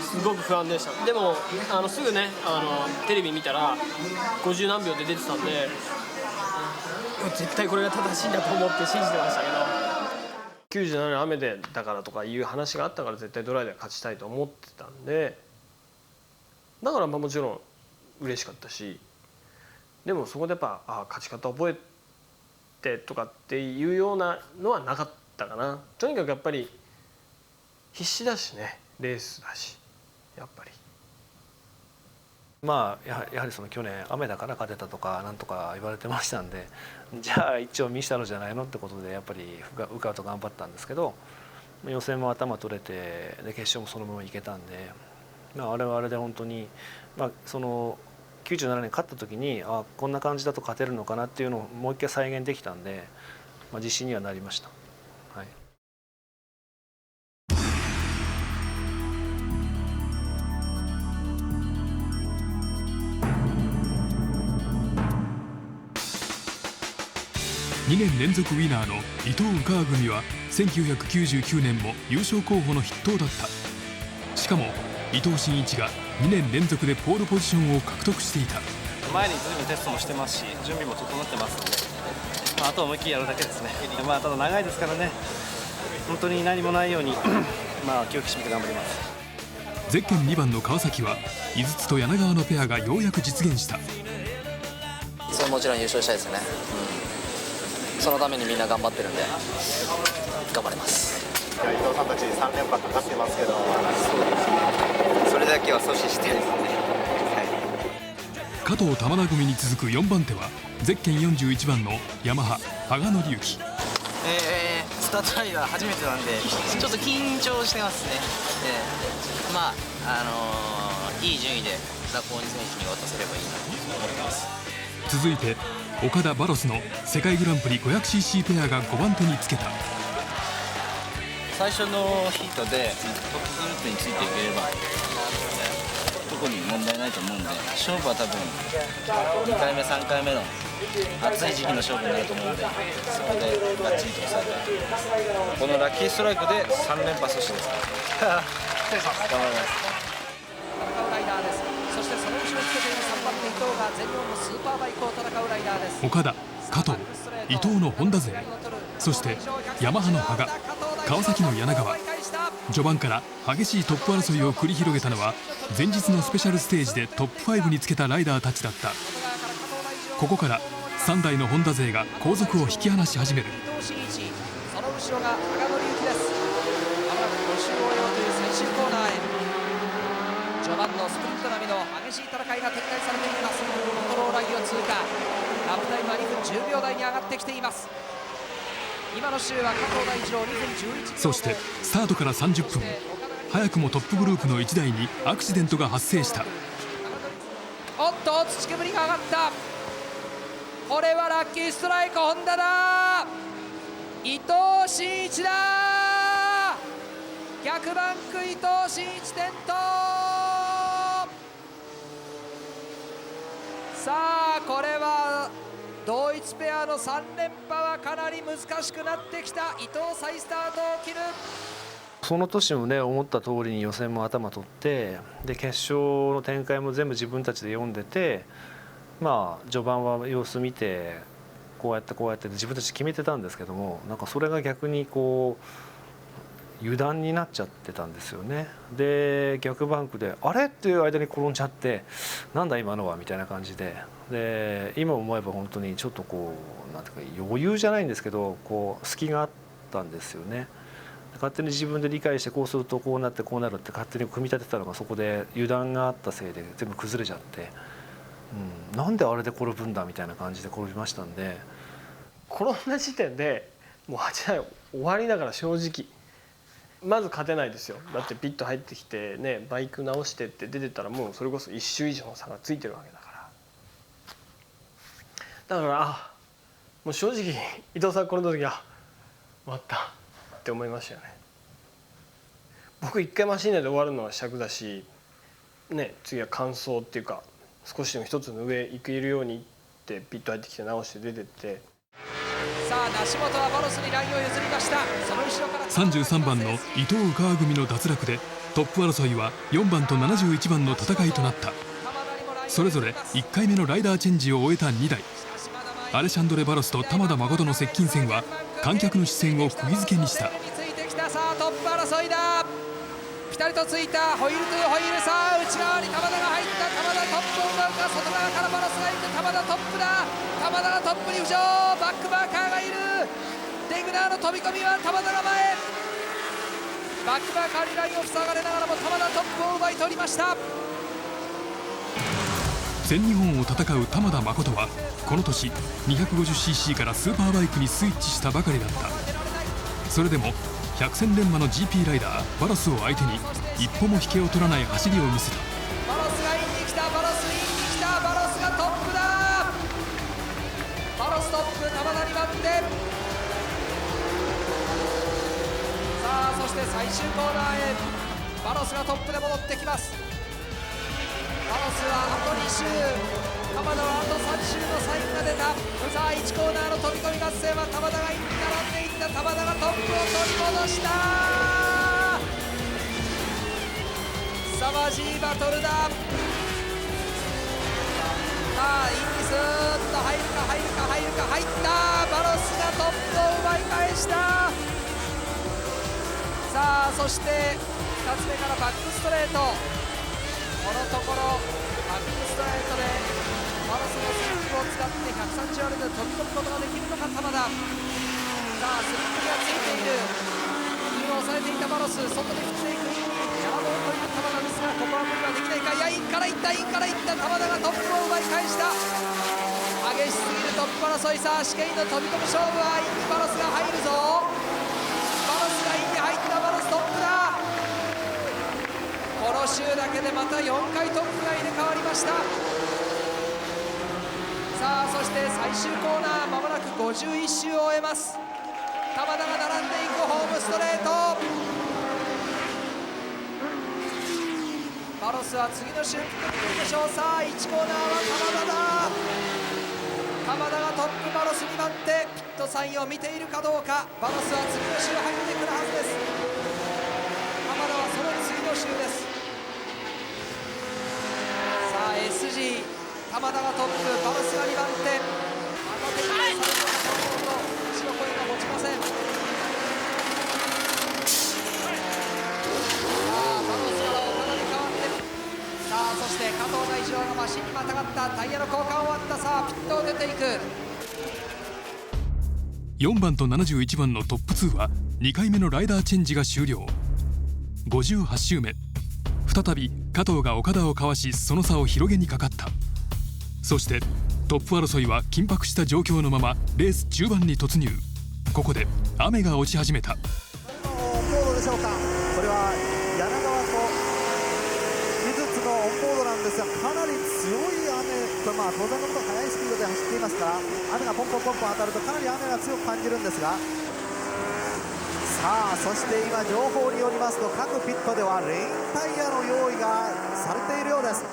すごく不安でした。でもすぐねテレビ見たら50何秒で出てたんで、絶対これが正しいんだと思って信じてましたけど、97年雨でだからとかいう話があったから絶対ドライで勝ちたいと思ってたんで、だからもちろん嬉しかったし、でもそこでやっぱ勝ち方覚えてとかっていうようなのはなかったかな。とにかくやっぱり必死だしね、レースだし、やっぱり。まあやはりその去年雨だから勝てたとかなんとか言われてましたんで、じゃあ一応見したのじゃないのってことでやっぱり宇川と頑張ったんですけど、予選も頭取れてで決勝もそのままいけたんで、あれはあれで本当に、その97年勝った時にこんな感じだと勝てるのかなっていうのをもう一回再現できたんで、自信にはなりました。はい。2年連続ウィナーの伊藤鵜川組は1999年も優勝候補の筆頭だった。しかも伊藤真一が2年連続でポールポジションを獲得していた。前に随分テストもしてますし、準備も整ってますので、あとは思いっきりやるだけですね。ただ長いですからね、本当に何もないように気を引き締めて頑張ります。ゼッケン2番の川崎は井筒と柳川のペアがようやく実現した。それもちろん優勝したいですね、そのためにみんな頑張ってるんで頑張ります。伊藤さんたち3連覇かかってますけど、それだけは阻止したいですね。加藤玉田組に続く4番手はゼッケン41番のヤマハ羽賀紀之。スタートライダー初めてなんでちょっと緊張してますね。いい順位でラコーニ選手に渡せればいいなと思ってます。続いて岡田バロスの世界グランプリ 500cc ペアが5番手につけた。最初のヒートでトップグループについていければ特に問題ないと思うんで、勝負は多分2回目3回目の暑い時期の勝負になると思うんで、そこでがっちりと抑えたい。このラッキーストライクで3連覇阻止ですから頑張ります。ライダーです。そしてその後ろにつけている3番手伊藤が全日本のスーパーバイクを戦うライダーです。岡田、加藤、伊藤のホンダ勢、そしてヤマハの羽賀、川崎の柳川。序盤から激しいトップ争いを繰り広げたのは前日のスペシャルステージでトップ5につけたライダーたちだった。ここから3台のホンダ勢が後続を引き離し始める。その後ろが羽賀紀之です。まもなく5周を終えようという最終コーナーへ。序盤のスプリント並みの激しい戦いが展開されています。コントローラインを通過、ラップタイムは2分10秒台に上がってきています。今の週は加藤大二郎2分11秒。そしてスタートから30分、早くもトップグループの1台にアクシデントが発生した。おっと土煙が上がった。これはラッキーストライクホンダだ。伊藤真一だ。逆バンク伊藤真一転倒。さあこれは同一ペアの3連覇はかなり難しくなってきた。伊藤再スタートを切る。その年もね思った通りに予選も頭取って、で決勝の展開も全部自分たちで読んでて、序盤は様子見てこうやって自分たち決めてたんですけども、なんかそれが逆に油断になっちゃってたんですよね。で逆バンクであれっていう間に転んじゃって、なんだ今のはみたいな感じで、今思えば本当にちょっとなんていうか余裕じゃないんですけど隙があったんですよね。勝手に自分で理解してこうするとこうなってこうなるって勝手に組み立てたのがそこで油断があったせいで全部崩れちゃって、なんであれで転ぶんだみたいな感じで転びましたんで、転んだ時点でもう8台終わりだから、正直まず勝てないですよ。だってピット入ってきてね、バイク直してって出てたらもうそれこそ1周以上の差がついてるわけだから、だからもう正直伊藤さん転んだ時は終わったって思いましたよね。僕一回マシン内で終わるのは尺だしね、次は完走っていうか少しでも一つの上行けるようにってピット入ってきて直して出てって、さあ梨本はバロスにラインを譲りました。その後ろから33番の伊藤鵜川組の脱落でトップ争いは4番と71番の戦いとなった。それぞれ1回目のライダーチェンジを終えた2台。アレシャンドレ・バロスと玉田誠の接近戦は観客の視線を釘付けにした。さあトップ争いだ。ピタリとついたホイールトゥホイール。さあ内側に玉田が入った。玉田トップを奪うか、外側からバロスがいく。玉田トップだ。玉田がトップに浮上。バックマーカーがいる。デグナーの飛び込みは玉田が前。バックマーカーにラインを塞がれながらも玉田トップを奪い取りました。全日本を戦う玉田誠はこの年 250cc からスーパーバイクにスイッチしたばかりだった。それでも百戦錬磨の GP ライダーバロスを相手に一歩も引けを取らない走りを見せた。バロスがインに来た、バロスインに来た、バロスがトップだ。バロストップ、玉田2番手。さあそして最終コーナーへバロスがトップで戻ってきます。バロスはあと2周、玉田はあと3周のサインが出た。さあ1コーナーの飛び込み合戦は玉田がインに並んでいった。玉田がトップを取り戻した。凄まじいバトルだ。さあインにスーッと入るか入るか入るか、入った。バロスがトップを奪い返した。さあそして2つ目からバックストレート、このところバックストレートでバロスのスリップを使って130アルで飛び込むことができるのか玉田。さあスリップがついている、インを抑えていたバロス、外で振っていくインにやらぼうという玉田ですが、ここは無理はできないか。いやインからいった、インからいった。玉田がトップを奪い返した。激しすぎるトップ争い。さあ試験の飛び込む勝負はインにバロスが入るぞ。バロスがインに入った。バロストップだ。この週だけでまた4回トップが入れ替わりました。さあそして最終コーナー、まもなく51周を終えます。玉田が並んでいくホームストレート。バロスは次の週ピットに来るでしょう。さあ1コーナーは玉田だ。玉田がトップ、バロス2番手。ピットサインを見ているかどうか。バロスは次の週入ってくるはずです。玉田はその次の週です。さあ SG 玉田がトップ、バロスが2番手。また展開されるのかと思うと後ろ声が持ちません。そして加藤大二郎がマシンにまたがった。タイヤの交換終わった。さあピットを出ていく。4番と71番のトップ2は2回目のライダーチェンジが終了。58周目、再び加藤が岡田をかわしその差を広げにかかった。そしてトップ争いは緊迫した状況のままレース中盤に突入。ここで雨が落ち始めた。モードでしょうか。これは柳川と井筒のオンボードなんですが、かなり強い雨、これ当然のこと速いスピードで走っていますから、雨がポンポンポンポン当たるとかなり雨が強く感じるんですが、さあそして今情報によりますと各ピットではレインタイヤの用意がされているようです。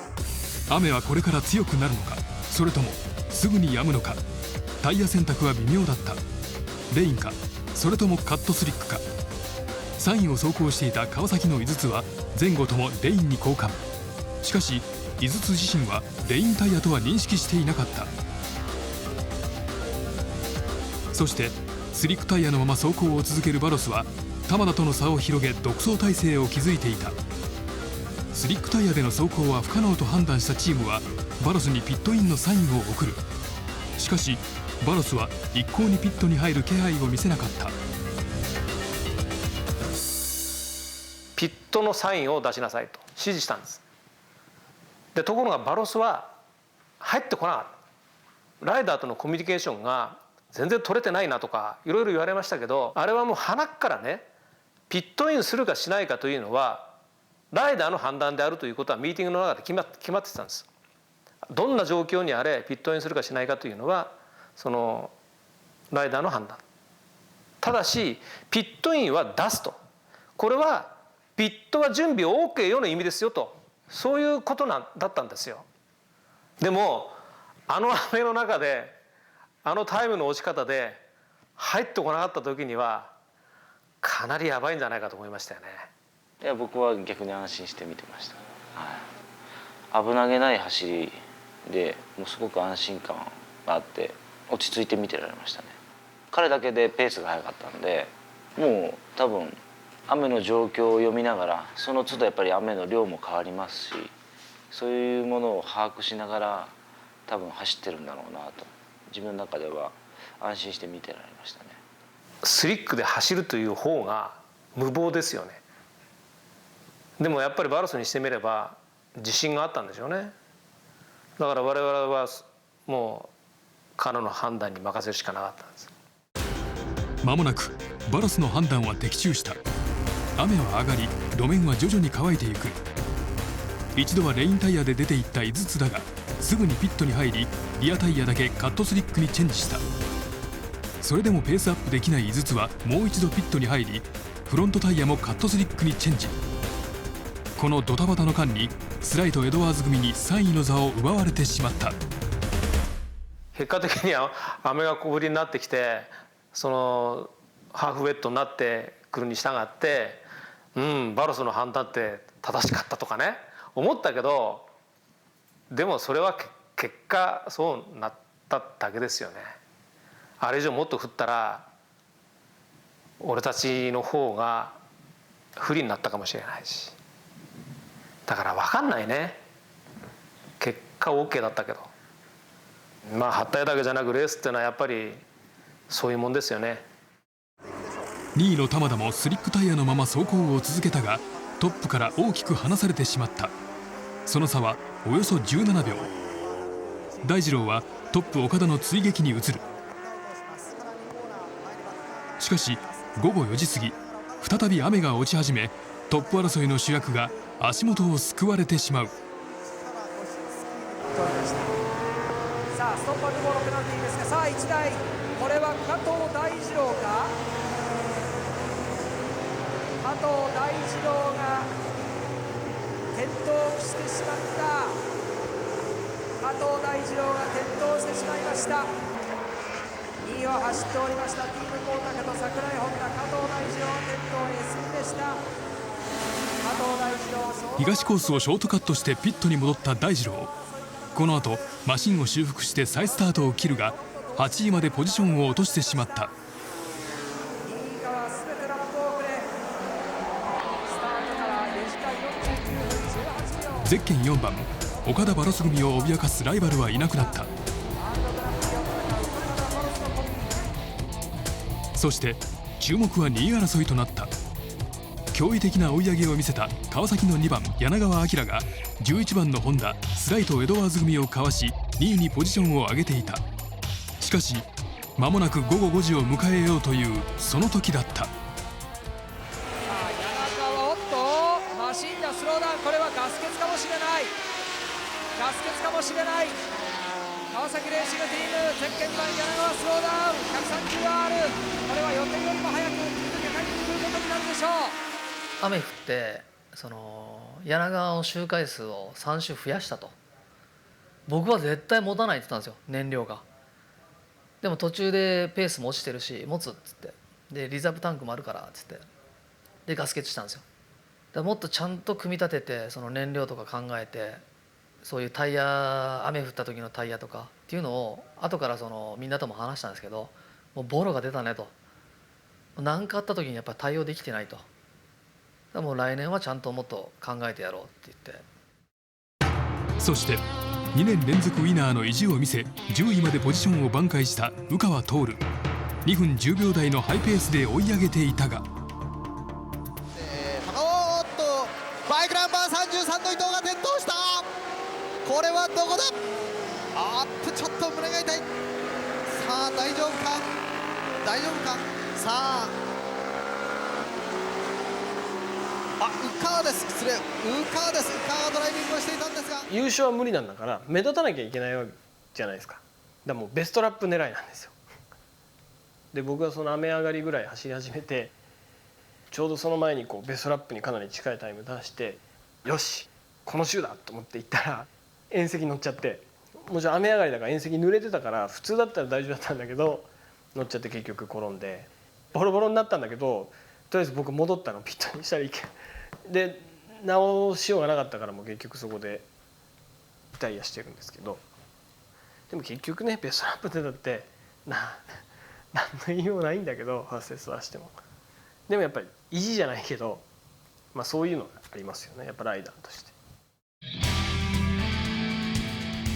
雨はこれから強くなるのか、それともすぐに止むのか。タイヤ選択は微妙だった。レインか、それともカットスリックか。3位を走行していた川崎の井筒は前後ともレインに交換。しかし井筒自身はレインタイヤとは認識していなかった。そしてスリックタイヤのまま走行を続けるバロスは玉田との差を広げ独走態勢を築いていた。スリックタイヤでの走行は不可能と判断したチームはバロスにピットインのサインを送る。しかしバロスは一向にピットに入る気配を見せなかった。ピットのサインを出しなさいと指示したんです。でところがバロスは入ってこなかった。ライダーとのコミュニケーションが全然取れてないなとかいろいろ言われましたけど、あれはもう鼻からね、ピットインするかしないかというのはライダーの判断であるということはミーティングの中で決まってたんです。どんな状況にあれピットインするかしないかというのはそのライダーの判断。ただしピットインは出すと、これはピットは準備 OK よの意味ですよと、そういうことだったんですよ。でもあの雨の中であのタイムの落ち方で入ってこなかった時にはかなりやばいんじゃないかと思いましたよね。いや僕は逆に安心して見てました、危なげない走りでもうすごく安心感があって落ち着いて見てられましたね。彼だけでペースが速かったんで、もう多分雨の状況を読みながらその都度やっぱり雨の量も変わりますし、そういうものを把握しながら多分走ってるんだろうなと自分の中では安心して見てられましたね。スリックで走るという方が無謀ですよね。でもやっぱりバロスにしてみれば自信があったんでしょうね。だから我々はもう彼の判断に任せるしかなかったんです。間もなくバロスの判断は的中した。雨は上がり、路面は徐々に乾いていく。一度はレインタイヤで出ていった井筒だが、すぐにピットに入り、リアタイヤだけカットスリックにチェンジした。それでもペースアップできない井筒はもう一度ピットに入り、フロントタイヤもカットスリックにチェンジ。このドタバタの間にスライト・エドワーズ組に3位の座を奪われてしまった。結果的には雨が小降りになってきて、そのハーフウェットになってくるに従って、バロスの判断って正しかったとかね思ったけど、でもそれは結果そうなっただけですよね。あれ以上もっと降ったら俺たちの方が不利になったかもしれないし、だから分かんないね。結果 OK だったけど、8タイヤだけじゃなくレースっていうのはやっぱりそういうもんですよね。2位の玉田もスリックタイヤのまま走行を続けたが、トップから大きく離されてしまった。その差はおよそ17秒。大二郎はトップ岡田の追撃に移る。しかし午後4時過ぎ、再び雨が落ち始め、トップ争いの主役が足元をすくわれてしまう。さあストッパーズボールペナルティーですが、さあ1台、これは加藤大二郎か。加藤大二郎が転倒してしまった。加藤大二郎が転倒してしまいました。2位を走っておりましたティームコータカと櫻井本田、加藤大二郎は転倒 S2 でした。加藤大二郎東コースをショートカットしてピットに戻った大二郎。この後マシンを修復して再スタートを切るが、8位までポジションを落としてしまった。ゼッケン4番岡田バロス組を脅かすライバルはいなくなった。そして注目は2位争いとなった。驚異的な追い上げを見せた川崎の2番柳川明が11番のホンダスライト・エドワーズ組をかわし、2位にポジションを上げていた。しかし間もなく午後5時を迎えようというその時だった。マシンがスローダウン、これはガス欠かもしれない。ガス欠かもしれない。川崎レーシングチームゼッケン2番柳川スローダウン 130R、 これは予定よりも早く抜け返ってくることになるでしょう。雨降って柳川の周回数を3周増やしたと。僕は絶対持たないって言ったんですよ、燃料が。でも途中でペースも落ちてるし持つっつって、でリザーブタンクもあるからっつって、でガス欠したんですよ。もっとちゃんと組み立てて、その燃料とか考えて、そういうタイヤ、雨降った時のタイヤとかっていうのを後からみんなとも話したんですけど、もうボロが出たねと、何かあった時にやっぱり対応できてないと、もう来年はちゃんともっと考えてやろうって言って。そして2年連続ウィナーの意地を見せ、10位までポジションを挽回した宇川徹。2分10秒台のハイペースで追い上げていたが、バイクナンバー33の伊藤が転倒した。これはどこだ。ちょっと胸が痛い。さあ大丈夫か、大丈夫か。さあ宇川です、失礼、宇川です。宇川がドライビングをしていたんですが、優勝は無理なんだから目立たなきゃいけないわけじゃないですか。だからもうベストラップ狙いなんですよ。で僕はその雨上がりぐらい走り始めて、ちょうどその前にベストラップにかなり近いタイム出して、よしこの週だと思って行ったら縁石乗っちゃって、もちろん雨上がりだから縁石濡れてたから普通だったら大丈夫だったんだけど、乗っちゃって結局転んでボロボロになったんだけど、とりあえず僕戻ったの、ピットにしたらいけで直しようがなかったから、もう結局そこでリタイアしてるんですけど、でも結局ねベストラップでだって何の意味もないんだけど、ファーストテストはしても。でもやっぱり意地じゃないけど、そういうのがありますよね、やっぱライダーとして。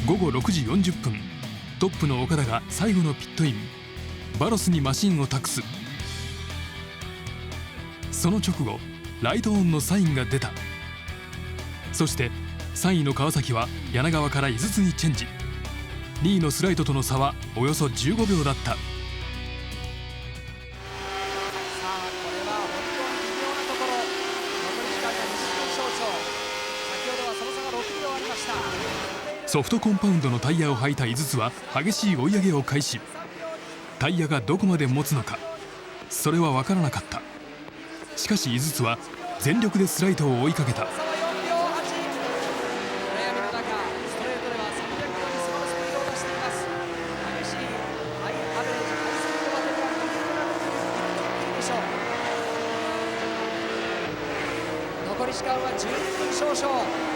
午後6時40分、トップの岡田が最後のピットイン。バロスにマシンを託す。その直後ライトオンのサインが出た。そして3位の川崎は柳川から井筒にチェンジ。2位のスライトとの差はおよそ15秒だった。さソフトコンパウンドのタイヤを履いた井筒は激しい追い上げを開始。タイヤがどこまで持つのか、それは分からなかった。しかし井筒は全力でスライトを追いかけた。残り時間は12分少々。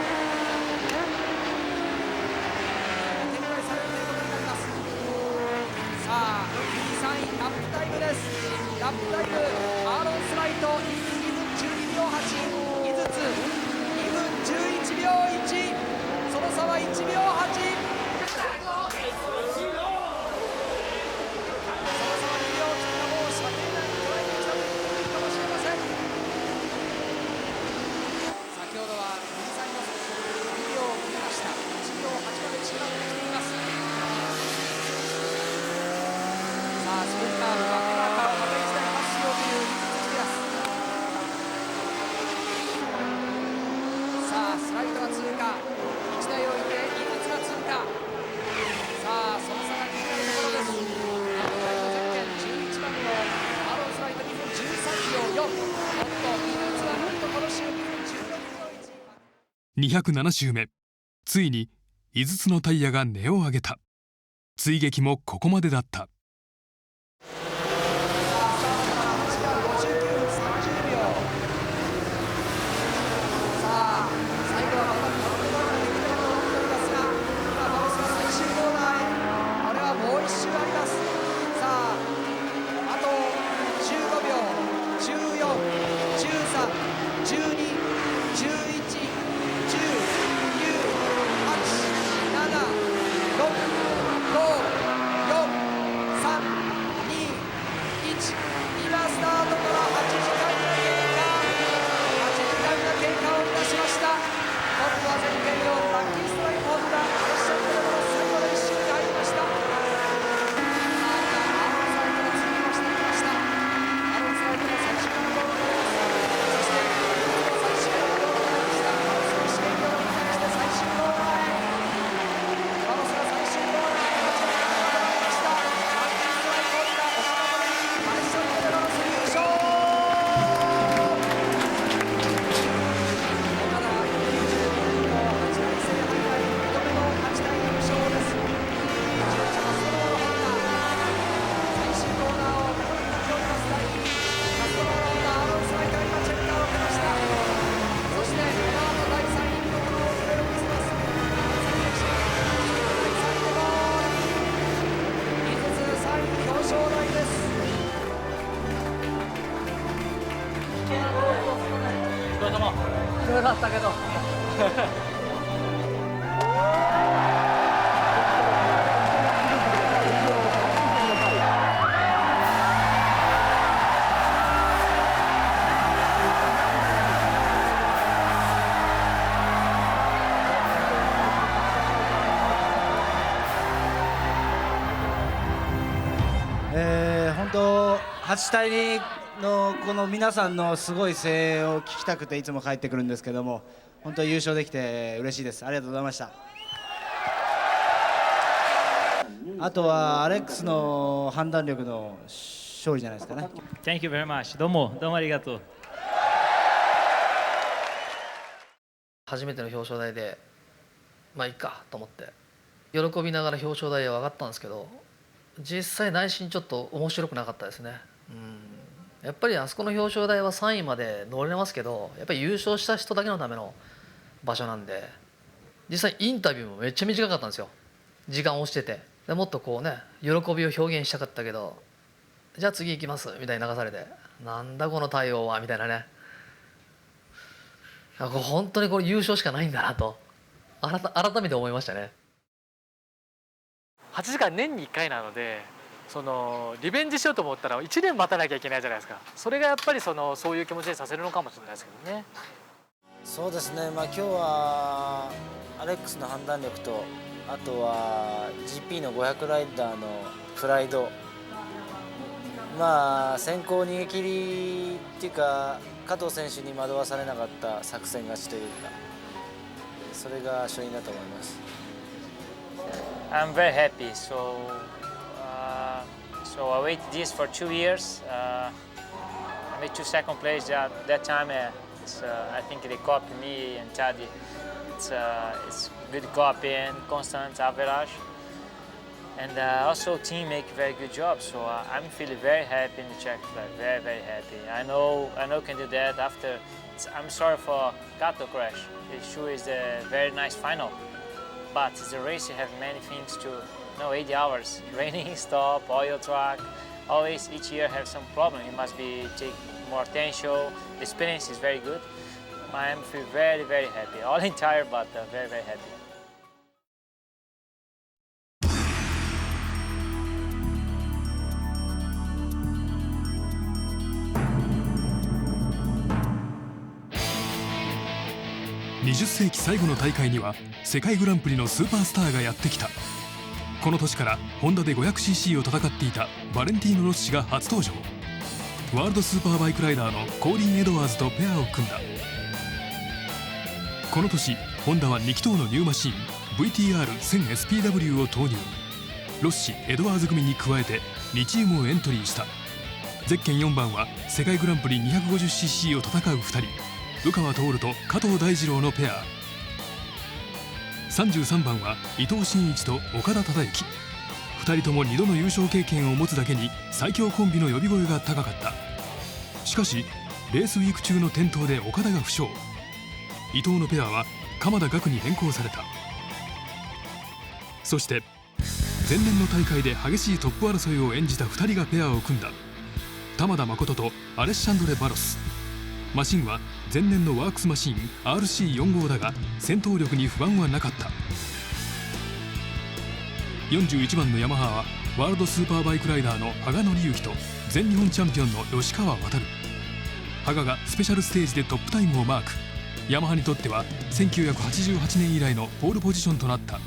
展開されるということになります。さあ、3位ラップタイムです。ラップタイム、アーロン・スライト2分12秒8、井筒2分11秒1、その差は1秒8。207周目、ついに井筒のタイヤが音を上げた。追撃もここまでだった。強かったけど本当8対2のこの皆さんのすごい声援を聞きたくていつも帰ってくるんですけども、本当優勝できて嬉しいです。ありがとうございました。あとはアレックスの判断力の勝利じゃないですかね。 Thank you very much。 どうもありがとう。初めての表彰台でまあいいかと思って喜びながら表彰台へ上がったんですけど、実際内心ちょっと面白くなかったですね。やっぱりあそこの表彰台は3位まで乗れますけど、やっぱり優勝した人だけのための場所なんで、実際インタビューもめっちゃ短かったんですよ。時間押してて、でもっとこうね喜びを表現したかったけど、じゃあ次行きますみたいに流されて、なんだこの対応はみたいなね。本当にこれ優勝しかないんだなと改めて思いましたね。8時間年に1回なので、そのリベンジしようと思ったら1年待たなきゃいけないじゃないですか。それがやっぱりそういう気持ちにさせるのかもしれないですけどね。そうですね、今日はアレックスの判断力と、あとは GP の500ライダーのプライド、先行逃げ切りっていうか加藤選手に惑わされなかった作戦勝ちというか、それが勝因だと思います。I'm very happy. So I waited this for 2 years. I made 2 second place that time. I think they copied me and Taddy. It's good copy and constant average. And also team make very good job. So I'm feeling very happy in the Czech flag. Very, very happy. I know can do that after. I'm sorry for Kato crash. It sure is a very nice final. But the race you have many things to 80 hours, raining, stop, oil truck, always each year have some problem. You must be take more attention. The experience is very good. I am feel very, very happy. All entire, but very, very happy. 20世紀最後の大会には世界グランプリのスーパースターがやってきた。この年からホンダで 500cc を戦っていたバレンティーノ・ロッシが初登場。ワールドスーパーバイクライダーのコーリン・エドワーズとペアを組んだ。この年ホンダは2気筒のニューマシン VTR1000SPW を投入。ロッシ・エドワーズ組に加えて2チームをエントリーした。ゼッケン4番は世界グランプリ 250cc を戦う2人、宇川徹と加藤大二郎のペア。33番は伊藤真一と岡田忠之。2人とも2度の優勝経験を持つだけに最強コンビの呼び声が高かった。しかしレースウィーク中の転倒で岡田が負傷。伊藤のペアは鎌田岳に変更された。そして前年の大会で激しいトップ争いを演じた2人がペアを組んだ。玉田誠とアレッシャンドレ・バロス。マシンは前年のワークスマシン RC45 だが戦闘力に不安はなかった。41番のヤマハはワールドスーパーバイクライダーの羽賀紀之と全日本チャンピオンの吉川航。羽賀がスペシャルステージでトップタイムをマーク。ヤマハにとっては1988年以来のポールポジションとなった。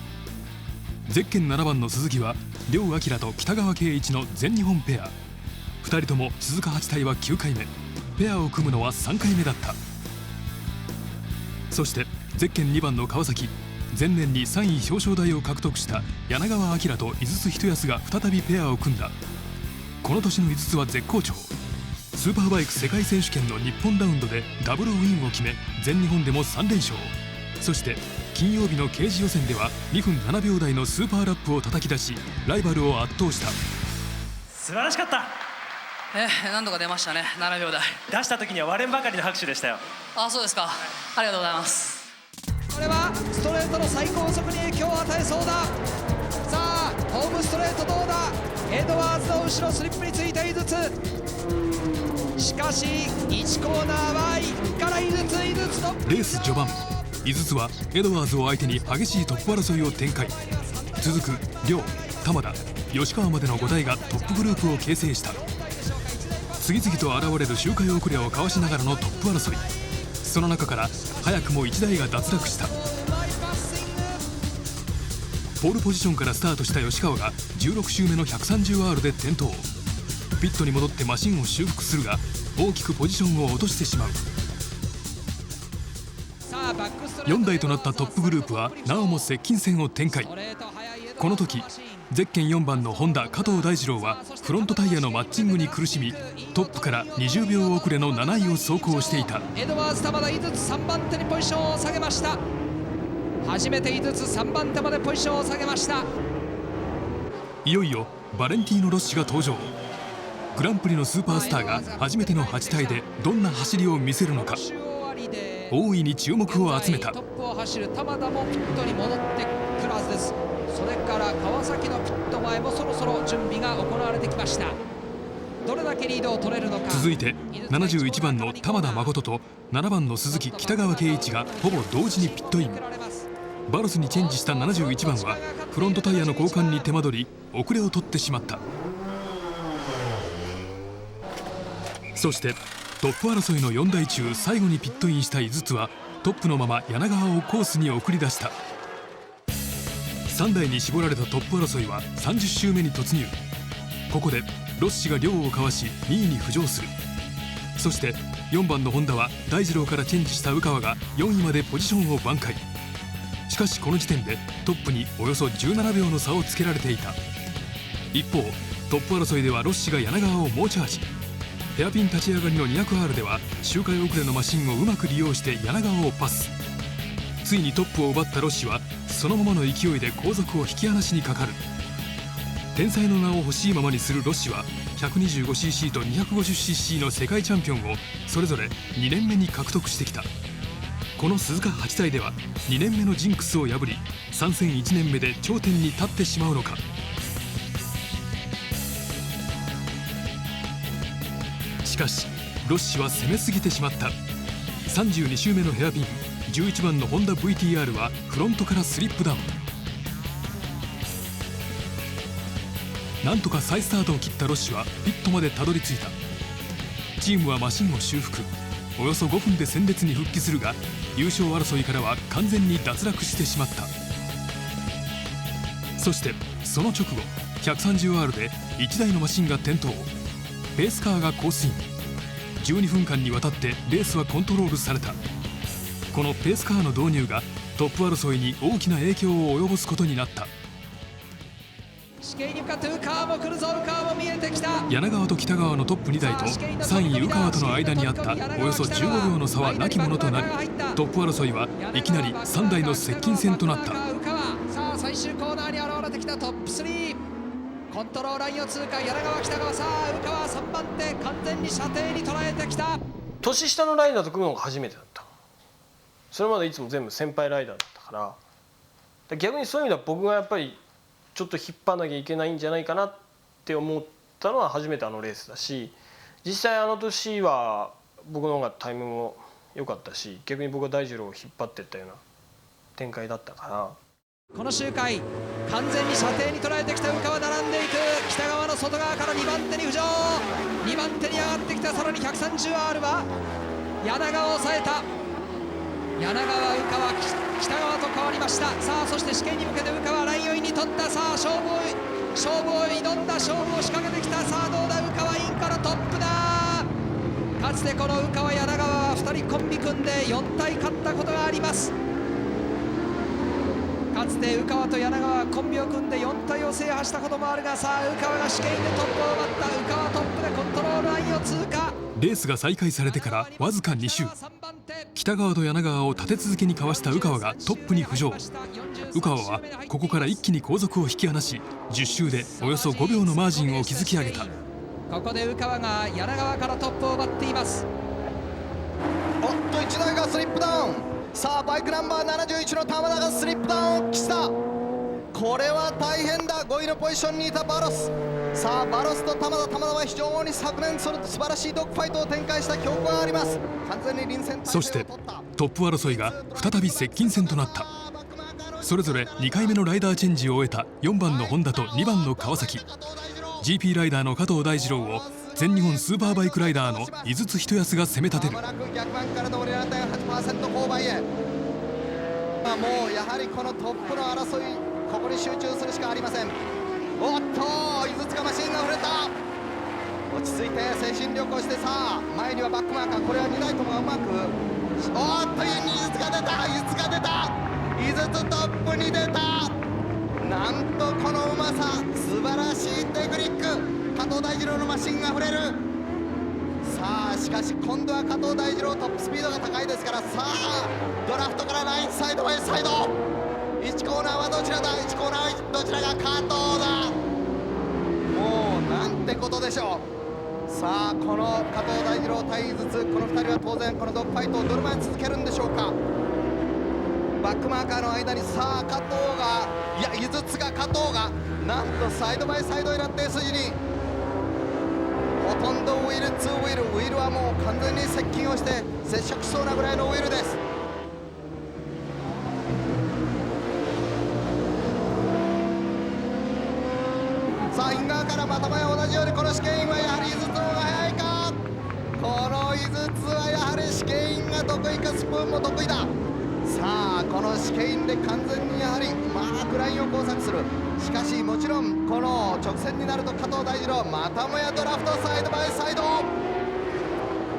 ゼッケン7番の鈴木は両明と北川圭一の全日本ペア。2人とも鈴鹿8隊は9回目、ペアを組むのは3回目だった。そしてゼッケン2番の川崎、前年に3位表彰台を獲得した柳川明と井筒一康が再びペアを組んだ。この年の井筒は絶好調。スーパーバイク世界選手権の日本ラウンドでダブルウィンを決め、全日本でも3連勝。そして金曜日の刑事予選では2分7秒台のスーパーラップを叩き出し、ライバルを圧倒した。素晴らしかった。何度か出ましたね。7秒台出した時には割れんばかりの拍手でしたよ。そうですか。ありがとうございます。これはストレートの最高速に影響を与えそうだ。さあホームストレートどうだ。エドワーズの後ろスリップについて井筒。しかし1コーナーは1から井筒のレース序盤、井筒はエドワーズを相手に激しいトップ争いを展開。続く両、玉田、吉川までの5台がトップグループを形成した。次々と現れる周回遅れをかわしながらのトップ争い。その中から早くも1台が脱落した。ポールポジションからスタートした吉川が16周目の 130R で転倒。ピットに戻ってマシンを修復するが大きくポジションを落としてしまう。4台となったトップグループはなおも接近戦を展開。この時ゼッケン4番のホンダ加藤大二郎はフロントタイヤのマッチングに苦しみ、トップから20秒遅れの7位を走行していた。エドワーズ玉田井筒3番手にポジションを下げました。初めて井筒3番手までポジションを下げました。いよいよバレンティーノ・ロッシが登場。グランプリのスーパースターが初めての8体でどんな走りを見せるのか、大いに注目を集めた。トップを走る玉田もピットに戻ってくるはずです。それから川崎のピット前もそろそろ準備が行われてきました。どれだけリードを取れるのか。続いて71番の玉田誠と7番の鈴木北川圭一がほぼ同時にピットイン。バロスにチェンジした71番はフロントタイヤの交換に手間取り遅れを取ってしまった。そしてトップ争いの4台中最後にピットインした井筒はトップのまま柳川をコースに送り出した。3台に絞られたトップ争いは30周目に突入。ここでロッシが両をかわし2位に浮上する。そして4番のホンダは大二郎からチェンジした宇川が4位までポジションを挽回。しかしこの時点でトップにおよそ17秒の差をつけられていた。一方トップ争いではロッシが柳川を猛チャージ。ヘアピン立ち上がりの 200R では周回遅れのマシンをうまく利用して柳川をパス。ついにトップを奪ったロッシはそのままの勢いで後続を引き離しにかかる。天才の名を欲しいままにするロッシは 125cc と 250cc の世界チャンピオンをそれぞれ2年目に獲得してきた。この鈴鹿8体では2年目のジンクスを破り参戦1年目で頂点に立ってしまうのか。しかしロッシは攻めすぎてしまった。32周目のヘアピン11番のホンダ VTR はフロントからスリップダウン。なんとか再スタートを切ったロッシはピットまでたどり着いた。チームはマシンを修復、およそ5分で戦列に復帰するが優勝争いからは完全に脱落してしまった。そしてその直後 130R で1台のマシンが転倒、ペースカーがコースイン。12分間にわたってレースはコントロールされた。このペースカーの導入がトップ争いに大きな影響を及ぼすことになった。死刑に向かって鵜川も来るぞ。鵜川も見えてきた。柳川と北川のトップ2台と3位鵜川との間にあったおよそ15秒の差はなきものとなり、トップ争いはいきなり3台の接近戦となった。さあ最終コーナーに現れてきたトップ3、コントロールラインを通過。柳川北川、さあ鵜川3番手、完全に射程に捉えてきた。年下のライダーと組むのが初めてだった。それまでいつも全部先輩ライダーだったから、逆にそういう意味では僕がやっぱりちょっと引っ張らなきゃいけないんじゃないかなって思ったのは初めてあのレースだし、実際あの年は僕の方がタイムも良かったし、逆に僕は大二郎を引っ張っていったような展開だったから。この周回完全に射程に捉えてきた鵜川並んでいく。北川の外側から2番手に浮上、2番手に上がってきた。さらに 130R は柳川を抑えた。柳川、鵜川、北川と変わりました。さあそして試験に向けて鵜川ラインをインに取った。さあ勝負を挑んだ、勝負を仕掛けてきた。さあどうだ、鵜川インからトップだ。かつてこの鵜川柳川は2人コンビ組んで4体勝ったことがあります。かつて鵜川と柳川はコンビを組んで4体を制覇したこともあるが、さあ鵜川が試験でトップを奪った。鵜川トップでコントロールラインを通過。レースが再開されてからわずか2周、北川と柳川を立て続けにかわした鵜川がトップに浮上。鵜川はここから一気に後続を引き離し10周でおよそ5秒のマージンを築き上げた。ここで鵜川が柳川からトップを奪っています。おっと1台がスリップダウン。さあバイクナンバー71の玉田がスリップダウンを期した。これは大変だ。5位のポジションにいたバロス。さあバロスと玉田は非常に昨年素晴らしいドッグファイトを展開した記憶があります。完全に臨戦態勢を取った。そしてトップ争いが再び接近戦となった。それぞれ2回目のライダーチェンジを終えた4番の本田と2番の川崎、 GP ライダーの加藤大二郎を全日本スーパーバイクライダーの井筒一康が攻め立てる。逆番からの 7.8% 勾配へ。もうやはりこのトップの争い、ここに集中するしかありません。おっと井筒がマシンが触れた。落ち着いて精神旅行して、さあ前にはバックマーカー、これは2台ともうまく、おっと井筒が出た。井筒トップに出た。なんとこのうまさ、素晴らしいテクニック。加藤大二郎のマシンが触れる。さあしかし今度は加藤大二郎トップスピードが高いですから、さあドラフトからラインサイドバイサイド、1コーナーはどちらだ。1コーナーはどちらが加藤だ。もうなんてことでしょう。さあこの加藤大二郎対井筒、この2人は当然このドッグファイトをどれまで続けるんでしょうか。バックマーカーの間に、さあ加藤が、いや井筒が加藤がなんとサイドバイサイドになって S 字に、ほとんどウィル2ウィル、ウィルはもう完全に接近をして接触しそうなぐらいのウィルです。さあイン側からまたもや同じように、この試験員はやはり井筒の方が速いか。この井筒はやはり試験員が得意か、スプーンも得意だ。さあこの試験員で完全にやはりマークラインを工作する。しかしもちろんこの直線になると加藤大二郎またもやドラフトサイドバイサイド、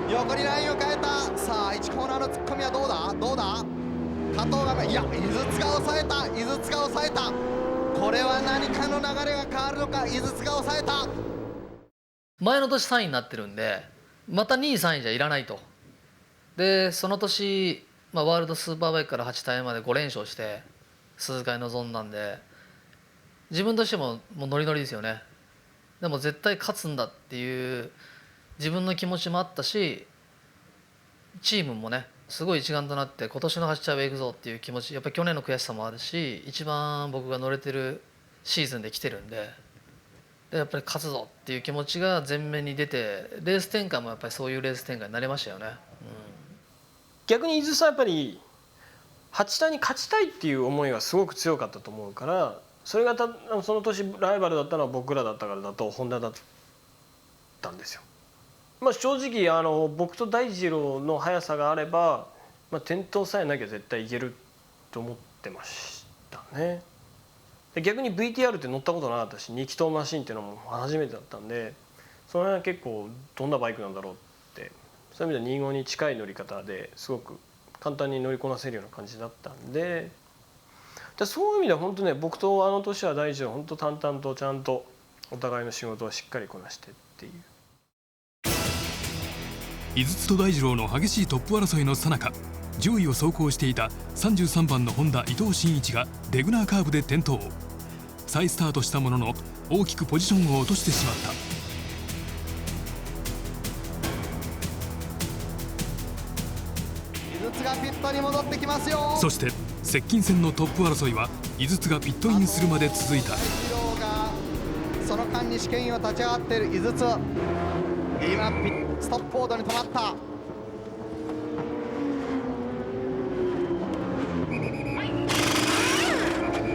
横にラインを変えた。さあ1コーナーの突っ込みはどうだ。加藤藤がいや井筒が抑えた、井筒が抑えた。これは何かの流れが変わるのか。井筒が抑えた。前の年3位になってるんでまた2位3位じゃいらないと。でその年、ワールドスーパーバイクから8体まで5連勝して鈴鹿に臨んだんで、自分としてももうノリノリですよね。でも絶対勝つんだっていう自分の気持ちもあったし、チームもねすごい一丸となって今年の8体は行くぞっていう気持ち、やっぱり去年の悔しさもあるし、一番僕が乗れてるシーズンで来てるんで、やっぱり勝つぞっていう気持ちが前面に出て、レース展開もやっぱりそういうレース展開になりましたよね。逆に伊豆さんやっぱり8体に勝ちたいっていう思いがすごく強かったと思うから、それがその年ライバルだったのは僕らだったからだとホンダだったんですよ。正直僕と大二郎の速さがあれば、転倒さえなきゃ絶対いけると思ってましたね。で逆に VTR って乗ったことなかったし、2気筒マシンっていうのも初めてだったんで、その辺は結構どんなバイクなんだろうって、そういう意味では25に近い乗り方ですごく簡単に乗りこなせるような感じだったんで、そういう意味では本当ね、僕とあの年は大二郎本当淡々とちゃんとお互いの仕事をしっかりこなしてっていう。井筒と大二郎の激しいトップ争いの最中、上位を走行していた33番のホンダ伊藤真一がレグナーカーブで転倒。再スタートしたものの大きくポジションを落としてしまった。井筒がピットに戻ってきますよ。そして接近戦のトップ争いは井筒がピットインするまで続いた。その間に試験員を立ち上がっている井筒、今ストップボードに止まった。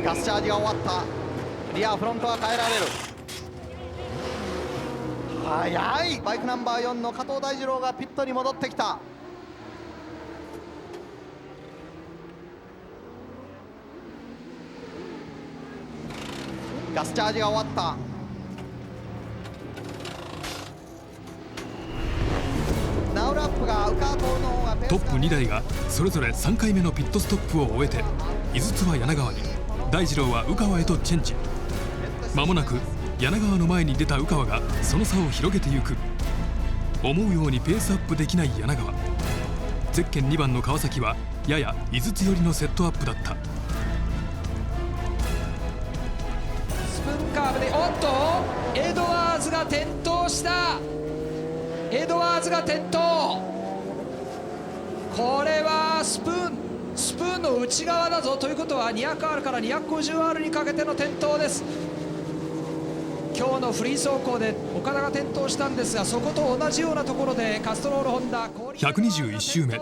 ガスチャージが終わった。リアフロントは変えられる。速い。バイクナンバー4の加藤大二郎がピットに戻ってきた。ガスチャージが終わった。ナウラップがウカートの方がトップ2台がそれぞれ3回目のピットストップを終えて、井筒は柳川に、大二郎は宇川へとチェンジ。間もなく柳川の前に出た宇川がその差を広げてゆく。思うようにペースアップできない柳川。ゼッケン2番の川崎はやや井筒寄りのセットアップだった。スプーンカーブでおっとエドワーズが転倒した。エドワーズが転倒。これはスプーンの内側だぞということは 200R から 250R にかけての転倒です。今日のフリー走行で岡田が転倒したんですが、そこと同じようなところでカストロールホンダ121周目、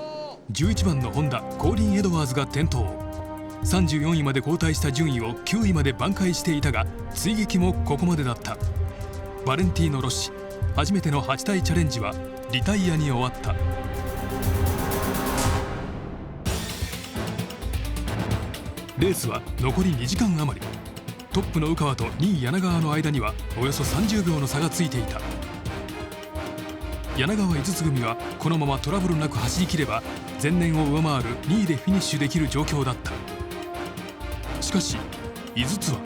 11番のホンダコーリン・エドワーズが転倒。34位まで後退した順位を9位まで挽回していたが、追撃もここまでだった。バレンティーノ・ロッシ初めての8体チャレンジはリタイアに終わった。レースは残り2時間余り。トップの宇川と2位柳川の間にはおよそ30秒の差がついていた。柳川井筒組はこのままトラブルなく走り切れば前年を上回る2位でフィニッシュできる状況だった。しかし井筒はい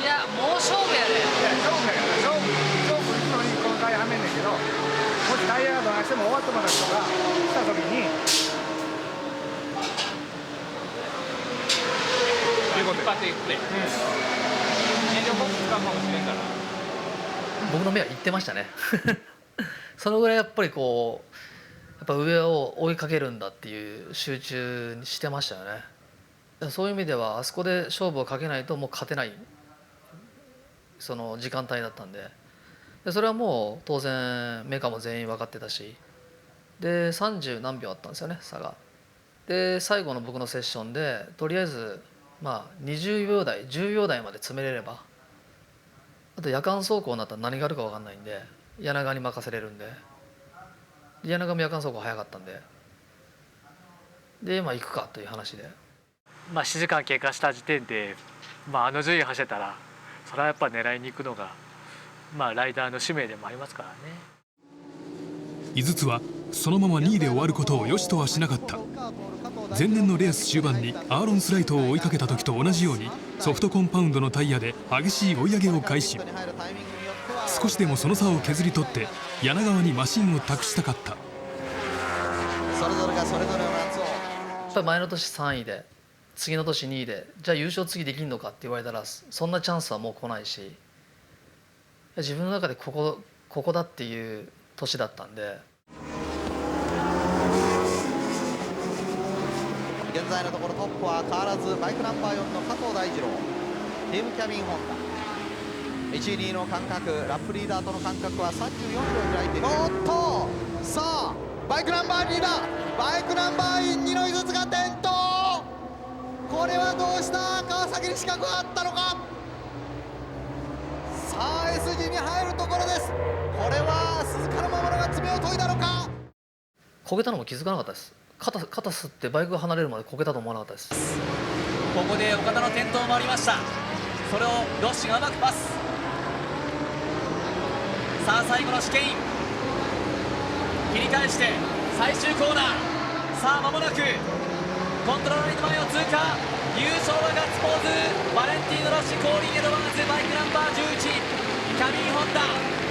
やもう勝負やで。勝負するのにこのタイヤはめんねんけど、もしタイヤがどうしても終わってもらう人が来た時に僕の目は言ってましたねそのぐらいやっぱりこうやっぱ上を追いかけるんだっていう集中にしてましたよね。そういう意味ではあそこで勝負をかけないともう勝てないその時間帯だったんで、それはもう当然メーカーも全員分かってたし、で30何秒あったんですよね差が。で最後の僕のセッションでとりあえず20秒台10秒台まで詰めれれば、あと夜間走行になったら何があるか分かんないんで柳川に任せれるんで、柳川も夜間走行早かったんで行くかという話で、7時間経過した時点で、あの順位走ってたらそれはやっぱ狙いに行くのが、ライダーの使命でもありますからね。井筒はそのまま2位で終わることを良しとはしなかった。前年のレース終盤にアーロン・スライトを追いかけた時と同じようにソフトコンパウンドのタイヤで激しい追い上げを開始。少しでもその差を削り取って柳川にマシンを託したかった。それぞれがそれぞれの夏をやっぱり前の年3位で次の年2位でじゃあ優勝次できるのかって言われたらそんなチャンスはもう来ないし、自分の中でここだっていう年だったんで。現在のところトップは変わらずバイクナンバー4の加藤大二郎、ティームキャビンホンダ、1位2位の間隔、ラップリーダーとの間隔は34秒開いている。おっと、さあバイクナンバー2だ。バイクナンバー2の井筒が転倒。これはどうした。川崎に死角があったのか。さあ S 字に入るところです。これは鈴鹿の守が爪を研いだのか。焦げたのも気づかなかったです。肩吸ってバイクが離れるまでこけたと思わなかったです。ここで岡田の転倒もありました。それをロッシがうまくパス。さあ最後の試験切り返して最終コーナー。さあ間もなくコントロールラインの前を通過。優勝はガッツポーズバレンティーノ・ロッシ、コーリン・エドワーズ、バイクナンバー11、キャビンホンダ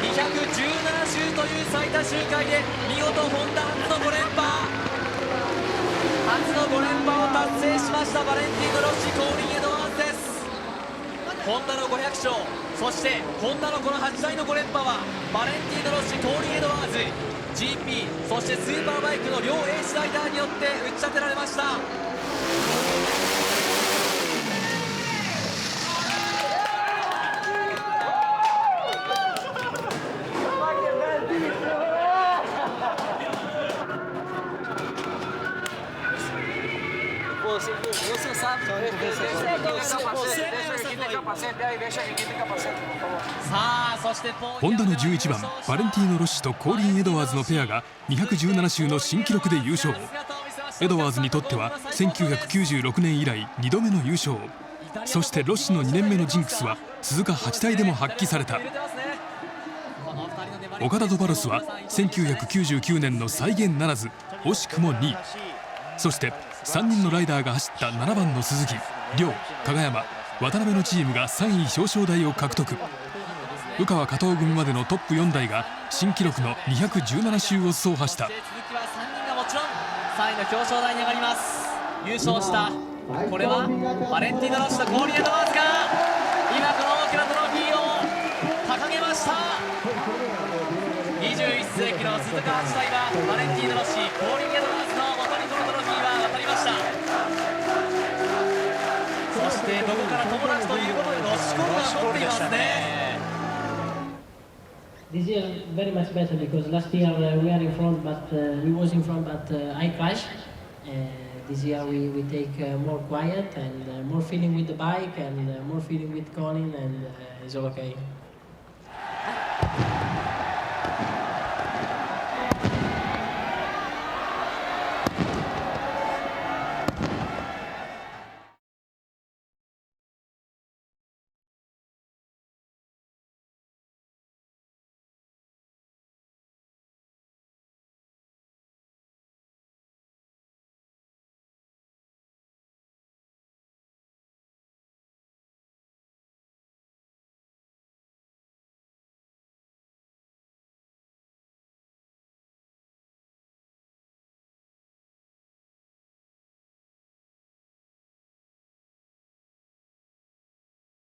217周という最多周回で見事ホンダ初の5連覇を達成しました。バレンティーノ・ロッシ、コーリン・エドワーズです。ホンダの500勝、そしてホンダのこの8台の5連覇はバレンティーノ・ロッシ、コーリン・エドワーズ、 GP そしてスーパーバイクの両エースライダーによって打ち立てられました。ホンダの11番バレンティーノ・ロッシとコーリン・エドワーズのペアが217周の新記録で優勝。エドワーズにとっては1996年以来2度目の優勝。そしてロッシの2年目のジンクスは鈴鹿8台でも発揮された。岡田とバロスは1999年の再現ならず惜しくも2位。そして3人のライダーが走った7番の鈴木、亮、加賀山、渡辺のチームが3位表彰台を獲得。宇川加藤組までのトップ4台が新記録の217周を走破した。鈴木は3人がもちろん3位の表彰台に上がります。優勝したこれはバレンティーノ・ロッシとコーリン・エドワーズが今この大きなトロフィーを掲げました。21世紀の鈴鹿8台はバレンティーノ・ロッシ、コーリン・エドワーズの元にこのトロフィーは渡りました。そしてここから友達ということでロッシコールが残っていますね。This year very much better because last year we are in front, but we was in front, but I crashed. This year we take more quiet and more feeling with the bike and more feeling with Colin, and it's all okay.